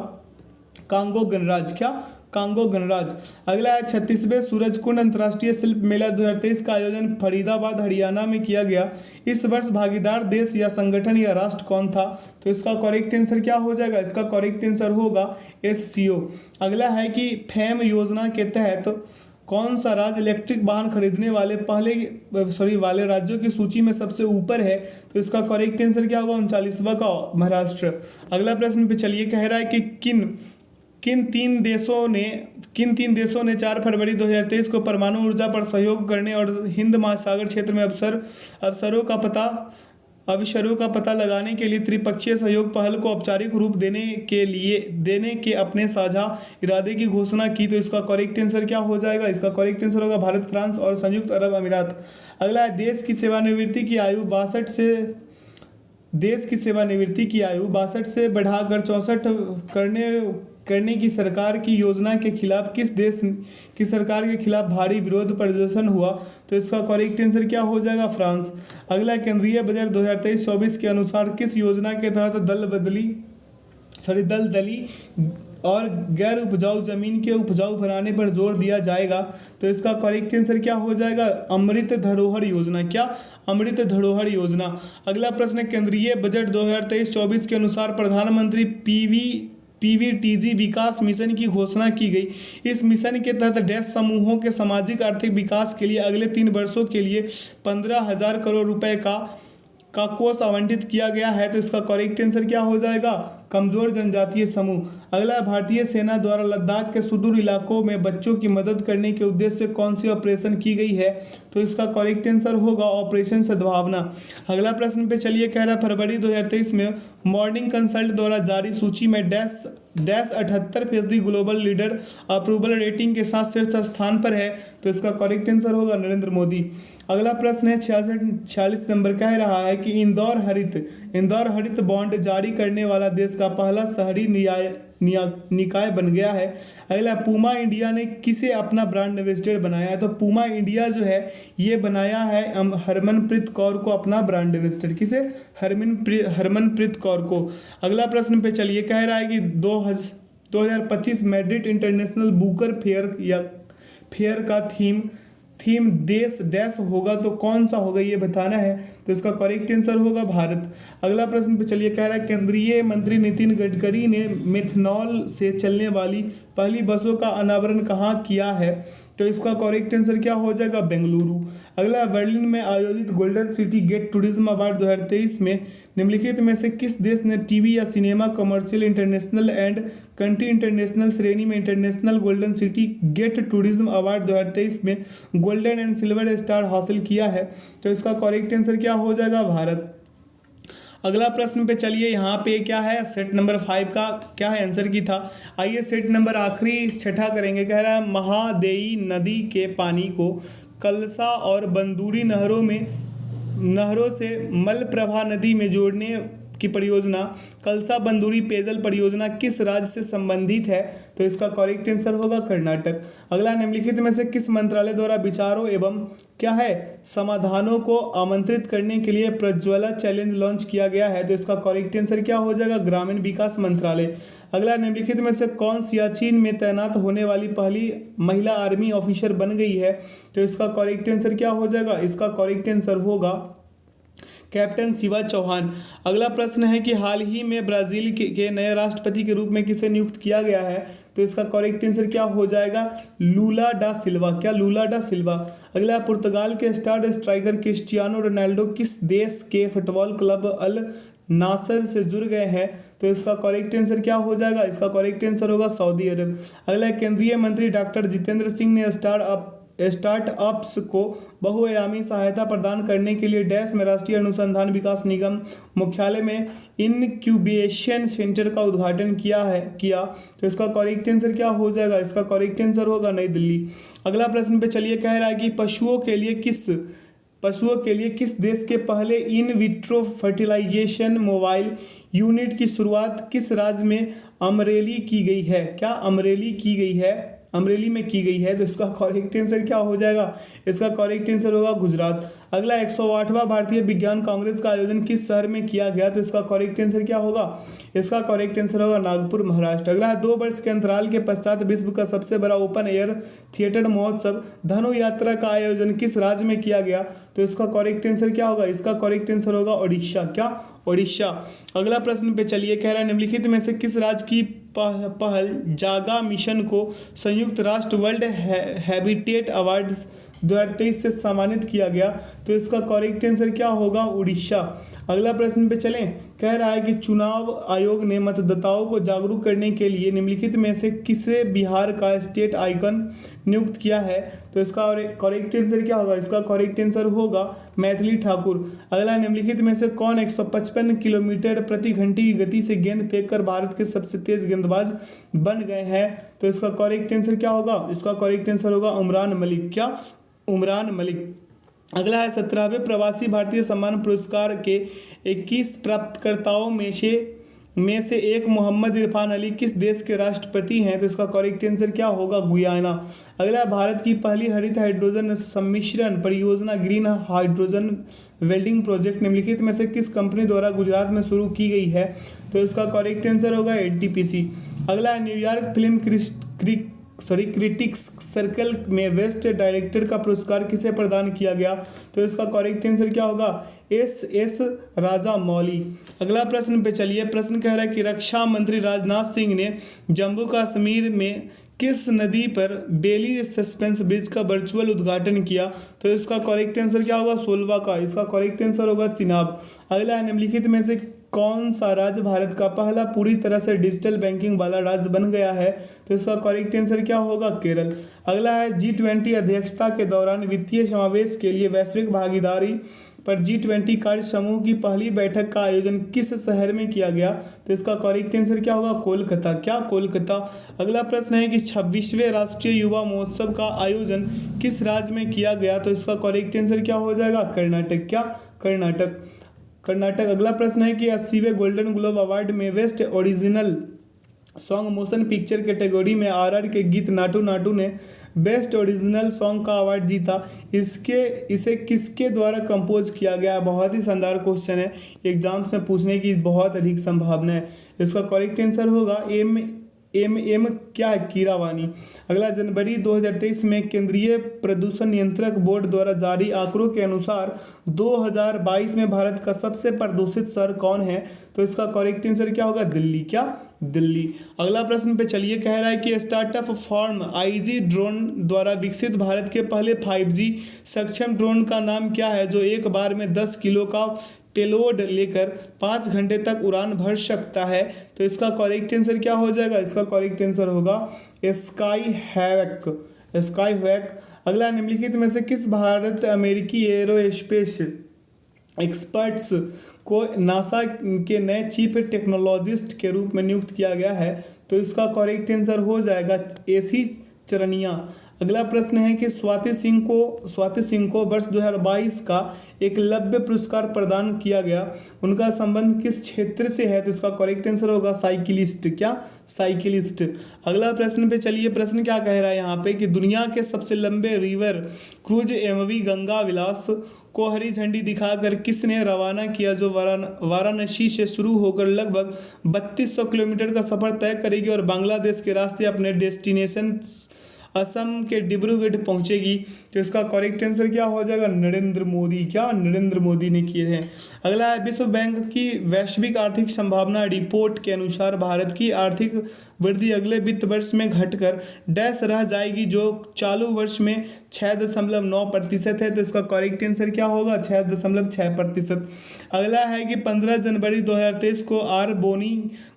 कांगो गणराज्य। क्या? कांगो गणराज्य। अगला है, 36वें सूरजकुंड अंतर्राष्ट्रीय शिल्प मेला 2023 का आयोजन फरीदाबाद हरियाणा में किया गया। इस वर्ष भागीदार देश या संगठन या राष्ट्र कौन था? तो इसका करेक्ट आंसर क्या हो जाएगा? इसका करेक्ट आंसर होगा SCO। अगला है कि FAME योजना के तहत कौन सा राज्य इलेक्ट्रिक वाहन खरीदने वाले वाले राज्यों की सूची में सबसे ऊपर है? तो इसका करेक्ट आंसर क्या होगा? 39वां का महाराष्ट्र। अगला प्रश्न पे चलिए, कह रहा है कि किन तीन देशों ने 4 फरवरी 2023 को परमाणु ऊर्जा पर सहयोग करने और हिंद महासागर क्षेत्र में अवसरों का पता लगाने के लिए त्रिपक्षीय सहयोग पहल को औपचारिक रूप देने के अपने साझा इरादे की घोषणा की? तो इसका करेक्ट आंसर क्या हो जाएगा? इसका करेक्ट आंसर होगा भारत, फ्रांस और संयुक्त अरब अमीरात। अगला है, देश की सेवानिवृत्ति की आयु 62 से बढ़ाकर 64 करने की सरकार की योजना के खिलाफ किस देश की सरकार के खिलाफ भारी विरोध प्रदर्शन हुआ? तो इसका करेक्ट आंसर क्या हो जाएगा? फ्रांस। अगला, केंद्रीय बजट 2023-24 के अनुसार किस योजना के तहत दलदली और गैर उपजाऊ जमीन के उपजाऊ बनाने पर जोर दिया जाएगा? तो इसका करेक्ट आंसर क्या हो जाएगा? अमृत धरोहर योजना। क्या? अमृत धरोहर योजना। अगला प्रश्न, केंद्रीय बजट 2023-24 के अनुसार प्रधानमंत्री PVTG विकास मिशन की घोषणा की गई। इस मिशन के तहत डैश समूहों के सामाजिक आर्थिक विकास के लिए अगले 3 वर्षों के लिए 15,000 करोड़ रुपए का कोष आवंटित किया गया है। तो इसका करेक्ट आंसर क्या हो जाएगा? कमजोर जनजातीय समूह। अगला, भारतीय सेना द्वारा लद्दाख के सुदूर इलाकों में बच्चों की मदद करने के उद्देश्य से कौन सी ऑपरेशन की गई है? तो इसका करेक्ट आंसर होगा ऑपरेशन सद्भावना। अगला प्रश्न पे चलिए, कह रहा है फरवरी 2023 में मॉर्निंग कंसल्ट द्वारा जारी सूची में dash 78% global leader approval rating के साथ शीर्ष स्थान पर है। तो इसका करेक्ट आंसर होगा नरेंद्र मोदी। अगला प्रश्न है 46 नंबर, कह रहा है कि इंदौर हरित बॉन्ड जारी करने वाला देश का पहला शहरी निकाय बन गया है। अगला, पूमा इंडिया ने किसे अपना ब्रांड एम्बेसडर बनाया है? तो पूमा इंडिया जो है ये बनाया है हरमनप्रीत कौर को अपना ब्रांड एम्बेसडर। किसे? हरमनप्रीत कौर को। अगला प्रश्न पे चलिए, कह रहा है कि 2025 मैड्रिड इंटरनेशनल बुकर फेयर का थीम देश डैश होगा, तो कौन सा होगा ये बताना है। तो इसका करेक्ट आंसर होगा भारत। अगला प्रश्न पे चलिए, कह रहा है केंद्रीय मंत्री नितिन गडकरी ने मेथनॉल से चलने वाली पहली बसों का अनावरण कहाँ किया है? तो इसका करेक्ट आंसर क्या हो जाएगा? बेंगलुरु। अगला, बर्लिन में आयोजित golden city gate tourism award 2023 में निम्नलिखित में से किस देश ने टीवी या cinema commercial international and country international श्रेणी में international golden city gate tourism award 2023 में गोल्डन एंड सिल्वर स्टार हासिल किया है? तो इसका करेक्ट आंसर क्या हो जाएगा? भारत। अगला प्रश्न पे चलिए, यहाँ पे क्या है, सेट नंबर 5 का क्या है आंसर की था। आइए सेट नंबर आखिरी छठा करेंगे। कह रहा है महादेई नदी के पानी को कलसा और बंदूरी नहरों से मलप्रभा नदी में जोड़ने की परियोजना कलसा बंदूरी पेयजल परियोजना किस राज्य से संबंधित है? तो इसका करेक्ट आंसर होगा कर्नाटक। अगला, निम्नलिखित में से किस मंत्रालय द्वारा विचारों एवं क्या है समाधानों को आमंत्रित करने के लिए प्रज्वला चैलेंज लॉन्च किया गया है? तो इसका करेक्ट आंसर क्या हो जाएगा? ग्रामीण विकास मंत्रालय। अगला, निम्नलिखित में से कौन सियाचिन में तैनात होने वाली पहली महिला आर्मी ऑफिसर बन गई है? तो इसका करेक्ट आंसर क्या हो जाएगा? इसका करेक्ट आंसर होगा कैप्टन शिवा चौहान। अगला प्रश्न है कि हाल ही में ब्राजील के नए राष्ट्रपति के रूप में किसे नियुक्त किया गया है? तो इसका करेक्ट आंसर क्या हो जाएगा? लूला डा सिल्वा। क्या? लूला डा सिल्वा। अगला, पुर्तगाल के स्टार स्ट्राइकर क्रिस्टियानो रोनाल्डो किस देश के फुटबॉल क्लब अल नासर से जुड़ गए हैं? तो इसका करेक्ट आंसर क्या हो जाएगा? इसका करेक्ट आंसर होगा सऊदी अरब। अगला, केंद्रीय मंत्री डॉक्टर जितेंद्र सिंह ने स्टार्टअप्स को बहुआयामी सहायता प्रदान करने के लिए डैश में राष्ट्रीय अनुसंधान विकास निगम मुख्यालय में इनक्यूबेशन सेंटर का उद्घाटन किया। तो इसका करेक्ट आंसर क्या हो जाएगा? इसका करेक्ट आंसर होगा नई दिल्ली। अगला प्रश्न पे चलिए, कह रहा है कि पशुओं के लिए किस देश के पहले in vitro fertilisation mobile unit की शुरुआत किस राज्य में अमरेली की गई है? क्या? अमरेली में की गई है। तो इसका करेक्ट आंसर क्या हो जाएगा? इसका करेक्ट आंसर होगा गुजरात। अगला, 108वां भारतीय विज्ञान कांग्रेस का आयोजन किस शहर में किया गया? तो इसका करेक्ट आंसर क्या होगा? इसका करेक्ट आंसर होगा नागपुर, महाराष्ट्र। अगला, 2 वर्ष के अंतराल के पश्चात विश्व का सबसे बड़ा ओपन एयर थिएटर महोत्सव धनु यात्रा का आयोजन किस राज्य में किया गया? तो इसका करेक्ट आंसर क्या होगा? इसका करेक्ट आंसर होगा ओडिशा। क्या? ओडिशा। अगला प्रश्न पे चलिए, कह रहा है निम्नलिखित में से किस राज्य की पहल जागा मिशन को संयुक्त राष्ट्र वर्ल्ड हैबिटेट अवार्ड 2023 से सम्मानित किया गया? तो इसका करेक्ट आंसर क्या होगा? उड़ीसा। अगला प्रश्न पे चलें, कह रहा है कि चुनाव आयोग ने मतदाताओं को जागरूक करने के लिए निम्नलिखित में से किसे बिहार का स्टेट आइकन नियुक्त किया है? तो इसका करेक्ट आंसर क्या होगा? इसका करेक्ट आंसर होगा मैथिली ठाकुर। अगला, निम्नलिखित में से कौन 155 किलोमीटर प्रति घंटे की गति से गेंद फेंककर भारत के सबसे तेज गेंदबाज बन गए हैं? तो इसका करेक्ट आंसर क्या होगा? इसका करेक्ट आंसर होगा उमरान मलिक। क्या? उमरान मलिक। अगला है 17वें प्रवासी भारतीय सम्मान पुरस्कार के 21 प्राप्तकर्ताओं में से एक मोहम्मद इरफान अली किस देश के राष्ट्रपति हैं? तो इसका करेक्ट आंसर क्या होगा? गुयाना। अगला, भारत की पहली हरित हाइड्रोजन सम्मिश्रण परियोजना ग्रीन हाइड्रोजन वेल्डिंग प्रोजेक्ट निम्नलिखित में से किस कंपनी द्वारा गुजरात में शुरू की गई है? तो इसका करेक्ट आंसर होगा एनटीपीसी। अगला, न्यूयॉर्क फिल्म क्रिटिक्स सर्कल में बेस्ट डायरेक्टर का पुरस्कार किसे प्रदान किया गया? तो इसका करेक्ट आंसर क्या होगा? एस राजामौली। अगला प्रश्न पे चलिए, प्रश्न कह रहा है कि रक्षा मंत्री राजनाथ सिंह ने जम्मू कश्मीर में किस नदी पर बेली सस्पेंस ब्रिज का वर्चुअल उद्घाटन किया? तो इसका करेक्ट आंसर क्या होगा? सोलवा का। इसका करेक्ट आंसर होगा चिनाब। अगला, निम्नलिखित में से कौन सा राज्य भारत का पहला पूरी तरह से डिजिटल बैंकिंग वाला राज्य बन गया है? तो इसका करेक्ट आंसर क्या होगा? केरल। अगला है G20 अध्यक्षता के दौरान वित्तीय समावेश के लिए वैश्विक भागीदारी पर G20 कार्य समूह की पहली बैठक का आयोजन किस शहर में किया गया? तो इसका करेक्ट आंसर क्या होगा? कोलकाता। क्या? कोलकाता। अगला प्रश्न है कि 26वें राष्ट्रीय युवा महोत्सव का आयोजन किस राज्य में किया गया? तो इसका करेक्ट आंसर क्या हो जाएगा? कर्नाटक। क्या? कर्नाटक। अगला प्रश्न है कि 80वें गोल्डन ग्लोब अवार्ड में best original song motion picture category में आरआर के गीत नाटू नाटू ने बेस्ट ओरिजिनल सॉन्ग का अवार्ड जीता। इसे किसके द्वारा कंपोज किया गया? बहुत ही शानदार क्वेश्चन है, एग्जाम्स में पूछने की बहुत अधिक संभावना है। इसका करेक्ट आंसर होगा एम क्या है? कीरावानी। अगला, जनवरी 2023 में केंद्रीय प्रदूषण नियंत्रक बोर्ड द्वारा जारी आंकड़ों के अनुसार 2022 में भारत का सबसे प्रदूषित शहर कौन है? तो इसका करेक्ट आंसर क्या होगा? दिल्ली। क्या? दिल्ली। अगला प्रश्न पे चलिए, कह रहा है कि स्टार्टअप फॉर्म आईजी ड्रोन द्वारा विकसित भारत के पहले 5G सक्षम ड्रोन का नाम क्या है, जो एक बार में 10 किलो का पेलोड लेकर 5 घंटे तक उड़ान भर सकता है? तो इसका करेक्ट आंसर क्या हो जाएगा? इसका करेक्ट आंसर होगा स्काई हैक। अगला, निम्नलिखित में से किस भारत अमेरिकी एरोस्पेस एक्सपर्ट्स को नासा के नए चीफ टेक्नोलॉजिस्ट के रूप में नियुक्त किया गया है? तो इसका करेक्ट आंसर हो जाएगा एसी चरनिया। अगला प्रश्न है कि स्वाति सिंह को वर्ष 2022 का एकलव्य पुरस्कार प्रदान किया गया, उनका संबंध किस क्षेत्र से है? तो इसका करेक्ट आंसर होगा साइकिलिस्ट। क्या? साइकिलिस्ट। अगला प्रश्न पे चलिए, प्रश्न क्या कह रहा है यहाँ पे कि दुनिया के सबसे लंबे रिवर क्रूज एमवी गंगा विलास को हरी झंडी दिखाकर किसने रवाना किया, जो वाराणसी से शुरू होकर लगभग 3200 किलोमीटर का सफर तय करेगी और बांग्लादेश के रास्ते अपने डेस्टिनेशन असम के डिब्रूगढ़ पहुंचेगी? तो इसका करेक्ट आंसर क्या हो जाएगा? नरेंद्र मोदी। क्या? नरेंद्र मोदी ने किए हैं। अगला है, विश्व बैंक की वैश्विक आर्थिक संभावना रिपोर्ट के अनुसार भारत की आर्थिक वृद्धि अगले वित्त वर्ष में घटकर डैश रह जाएगी, जो चालू वर्ष में 6.9% है। तो इसका करेक्ट आंसर क्या होगा? 6.6%। अगला है कि 15 जनवरी 2023 को आर बोनी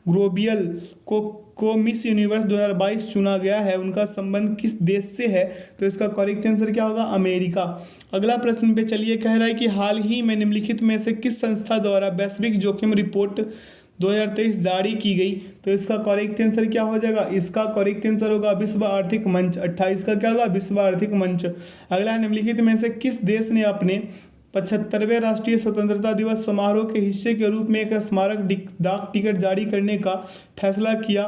ग्रोबियल को मिस यूनिवर्स 2022 चुना गया है, उनका संबंध किस देश से है? तो इसका करेक्ट आंसर क्या होगा? अमेरिका। अगला प्रश्न पे चलिए, कह रहा है कि हाल ही में निम्नलिखित में से किस संस्था द्वारा वैश्विक जोखिम रिपोर्ट 2023 जारी की गई? तो इसका करेक्ट आंसर क्या हो जाएगा? इसका करेक्ट आंसर होगा विश्व आर्थिक मंच। 28 का क्या होगा? विश्व आर्थिक मंच। अगला, निम्नलिखित में से किस देश ने अपने 75वें राष्ट्रीय स्वतंत्रता दिवस समारोह के हिस्से के रूप में एक स्मारक डाक टिकट जारी करने का फैसला किया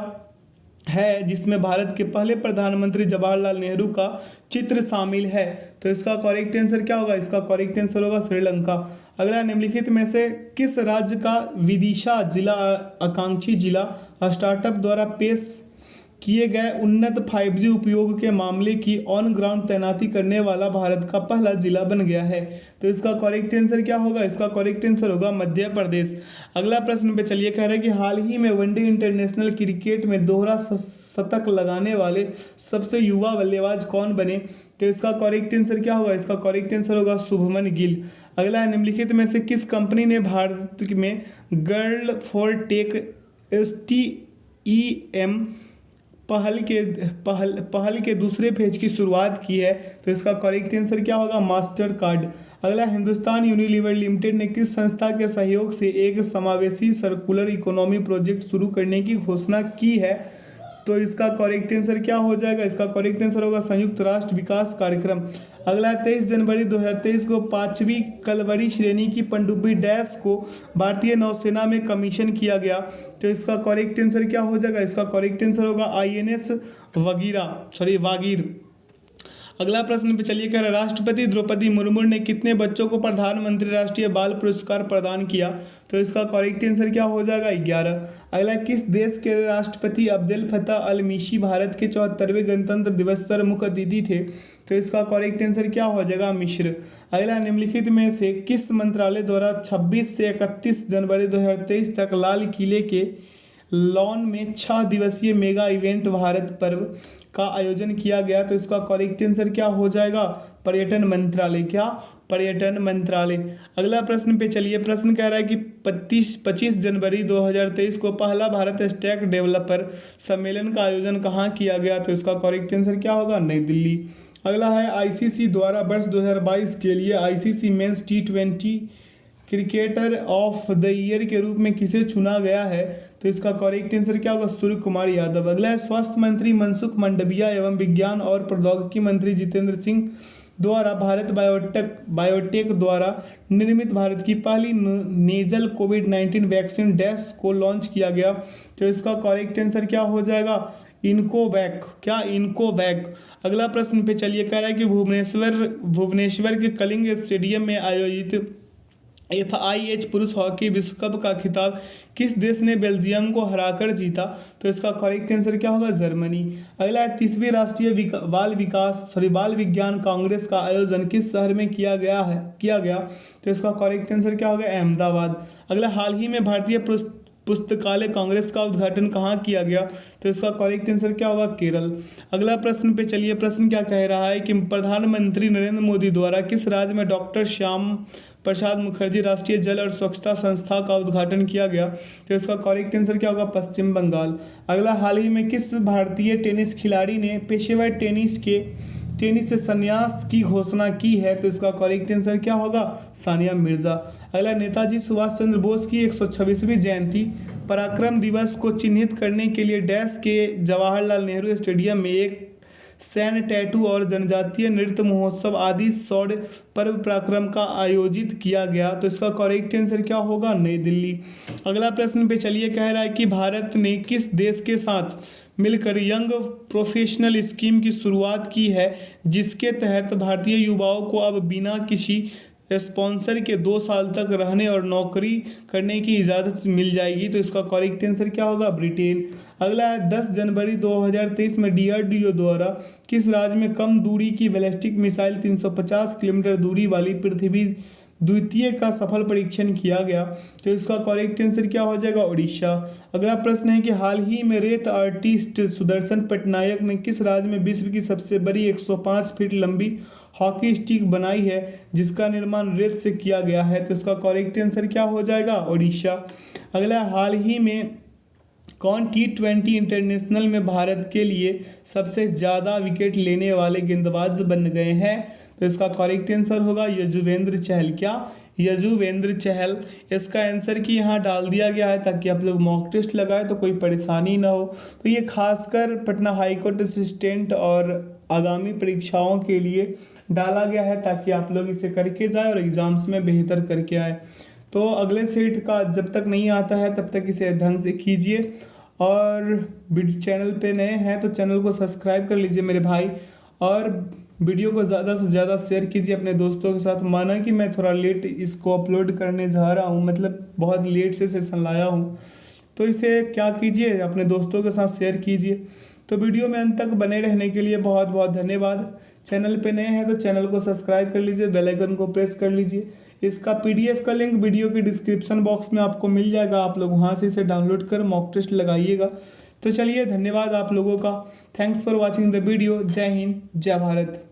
है, जिसमें भारत के पहले प्रधानमंत्री जवाहरलाल नेहरू का चित्र शामिल है? तो इसका करेक्ट आंसर क्या होगा? इसका करेक्ट आंसर होगा श्रीलंका। अगला, निम्नलिखित में से किस राज्य का विदिशा जिला आकांक्षी जिला स्टार्टअप द्वारा पेश किए गए उन्नत 5G उपयोग के मामले की ऑन ग्राउंड तैनाती करने वाला भारत का पहला जिला बन गया है? तो इसका करेक्ट आंसर क्या होगा? इसका करेक्ट आंसर होगा मध्य प्रदेश। अगला प्रश्न पे चलिए, कह रहे हैं कि हाल ही में वनडे इंटरनेशनल क्रिकेट में दोहरा शतक लगाने वाले सबसे युवा बल्लेबाज कौन बने? तो इसका करेक्ट आंसर क्या होगा? इसका करेक्ट आंसर होगा शुभमन गिल। अगला है, निम्नलिखित में से किस कंपनी ने भारत में गर्ल फॉर टेक STEM पहल के दूसरे फेज की शुरुआत की है? तो इसका करेक्ट आंसर क्या होगा? Master card. अगला, हिंदुस्तान यूनिलीवर लिमिटेड ने किस संस्था के सहयोग से एक समावेशी सर्कुलर इकोनॉमी प्रोजेक्ट शुरू करने की घोषणा की है? तो इसका करेक्ट आंसर क्या हो जाएगा? इसका करेक्ट आंसर होगा संयुक्त राष्ट्र विकास कार्यक्रम। अगला, 23 जनवरी 2023 को 5वीं कलवरी श्रेणी की पनडुब्बी डैश को भारतीय नौसेना में कमीशन किया गया। तो इसका करेक्ट आंसर क्या हो जाएगा? इसका करेक्ट आंसर होगा INS वागीर। अगला प्रश्न पे चलिए, कह रहा है राष्ट्रपति द्रौपदी मुर्मू ने कितने बच्चों को प्रधानमंत्री राष्ट्रीय बाल पुरस्कार प्रदान किया? तो इसका करेक्ट आंसर क्या हो जाएगा? 11। अगला, किस देश के राष्ट्रपति अब्देल फत्ताह अल मीशी भारत के 74वें गणतंत्र दिवस पर मुख्य अतिथि थे? तो इसका करेक्ट आंसर क्या हो जाएगा? मिस्र। अगला, निम्नलिखित में से किस मंत्रालय द्वारा 26 से 31 जनवरी 2023 तक लाल किले के लॉन में 6 दिवसीय मेगा इवेंट भारत पर्व का आयोजन किया गया? तो इसका करेक्ट आंसर क्या हो जाएगा? पर्यटन मंत्रालय। क्या? पर्यटन मंत्रालय। अगला प्रश्न पे चलिए, प्रश्न कह रहा है कि 25 जनवरी 2023 को पहला भारत स्टैक डेवलपर सम्मेलन का आयोजन कहाँ किया गया? तो इसका करेक्ट आंसर क्या होगा? नई दिल्ली। अगला है, ICC द्वारा वर्ष 2022 के लिए ICC men's T20 cricketer of the year के रूप में किसे चुना गया है? तो इसका करेक्ट आंसर क्या होगा? सूर्य कुमार यादव। अगला है, स्वास्थ्य मंत्री मनसुख मंडाविया एवं विज्ञान और प्रौद्योगिकी मंत्री जितेंद्र सिंह द्वारा भारत बायोटेक द्वारा निर्मित भारत की पहली नेजल कोविड-19 वैक्सीन डैश को लॉन्च किया गया। तो इसका करेक्ट आंसर क्या हो जाएगा? इनकोवैक। क्या? इनकोवैक। अगला प्रश्न पे चलिए, कह रहा है कि भुवनेश्वर के कलिंग स्टेडियम में आयोजित FIH पुरुष हॉकी विश्व कप का खिताब किस देश ने बेल्जियम को हराकर जीता? तो इसका करेक्ट आंसर क्या होगा? जर्मनी। अगला है 30वीं राष्ट्रीय बाल विज्ञान कांग्रेस का आयोजन किस शहर में किया गया? तो इसका करेक्ट आंसर क्या होगा? अहमदाबाद। अगला, हाल ही में भारतीय पुस्तकालय कांग्रेस का उद्घाटन कहाँ किया गया? तो इसका करेक्ट आंसर क्या होगा? केरल। अगला प्रश्न पे चलिए, प्रश्न क्या कह रहा है कि प्रधानमंत्री नरेंद्र मोदी द्वारा किस राज्य में डॉक्टर श्याम प्रसाद मुखर्जी राष्ट्रीय जल और स्वच्छता संस्था का उद्घाटन किया गया? तो इसका करेक्ट आंसर क्या होगा? पश्चिम बंगाल। अगला, हाल ही में किस भारतीय टेनिस खिलाड़ी ने पेशेवर टेनिस से संन्यास की घोषणा की है? तो इसका करेक्ट आंसर क्या होगा? सानिया मिर्जा। अगला, नेताजी सुभाष चंद्र बोस की 126वीं जयंती पराक्रम दिवस को चिन्हित करने के लिए डैश के जवाहरलाल नेहरू स्टेडियम में एक सैन्य टैटू और जनजातीय नृत्य महोत्सव आदि शौर्य पर्व पराक्रम का आयोजित किया गया। तो इसका करेक्ट आंसर क्या होगा? नई दिल्ली। अगला प्रश्न पे चलिए, कह रहा है कि भारत ने किस देश के साथ मिलकर यंग प्रोफेशनल स्कीम की शुरुआत की है, जिसके तहत भारतीय युवाओं को अब बिना किसी स्पॉन्सर के 2 साल तक रहने और नौकरी करने की इजाज़त मिल जाएगी? तो इसका करेक्ट आंसर क्या होगा? ब्रिटेन। अगला है 10 जनवरी 2023 में DRDO द्वारा किस राज्य में कम दूरी की बैलिस्टिक मिसाइल 350 किलोमीटर दूरी वाली पृथ्वी द्वितीय का सफल परीक्षण किया गया? तो इसका करेक्ट आंसर क्या हो जाएगा? उड़ीसा। अगला प्रश्न है कि हाल ही में रेत आर्टिस्ट सुदर्शन पटनायक ने किस राज्य में विश्व की सबसे बड़ी 105 फीट लंबी हॉकी स्टिक बनाई है, जिसका निर्माण रेत से किया गया है? तो इसका करेक्ट आंसर क्या हो जाएगा? उड़ीसा। अगला, हाल ही में कौन T20 इंटरनेशनल में भारत के लिए सबसे ज़्यादा विकेट लेने वाले गेंदबाज बन गए हैं? तो इसका करेक्ट आंसर होगा युजवेंद्र चहल। क्या? युजवेंद्र चहल। इसका आंसर की यहाँ डाल दिया गया है ताकि आप लोग मॉक टेस्ट लगाए तो कोई परेशानी ना हो। तो ये खासकर पटना हाईकोर्ट असिस्टेंट और आगामी परीक्षाओं के लिए डाला गया है ताकि आप लोग इसे करके जाए और एग्ज़ाम्स में बेहतर करके आए। तो अगले सेट का जब तक नहीं आता है तब तक इसे ढंग से कीजिए, और चैनल पे नए हैं तो चैनल को सब्सक्राइब कर लीजिए मेरे भाई, और वीडियो को ज़्यादा से ज़्यादा शेयर कीजिए अपने दोस्तों के साथ। माना कि मैं थोड़ा लेट इसको अपलोड करने जा रहा हूँ, मतलब बहुत लेट से सेशन लाया हूँ, तो इसे क्या कीजिए, अपने दोस्तों के साथ शेयर कीजिए। तो वीडियो में अंत तक बने रहने के लिए बहुत बहुत धन्यवाद। चैनल पे नए हैं तो चैनल को सब्सक्राइब कर लीजिए, बेल आइकन को प्रेस कर लीजिए। इसका PDF का लिंक वीडियो के डिस्क्रिप्शन बॉक्स में आपको मिल जाएगा, आप लोग वहाँ से इसे डाउनलोड कर मॉक टेस्ट लगाइएगा। तो चलिए, धन्यवाद आप लोगों का। Thanks for watching the video. जय हिंद, जय भारत।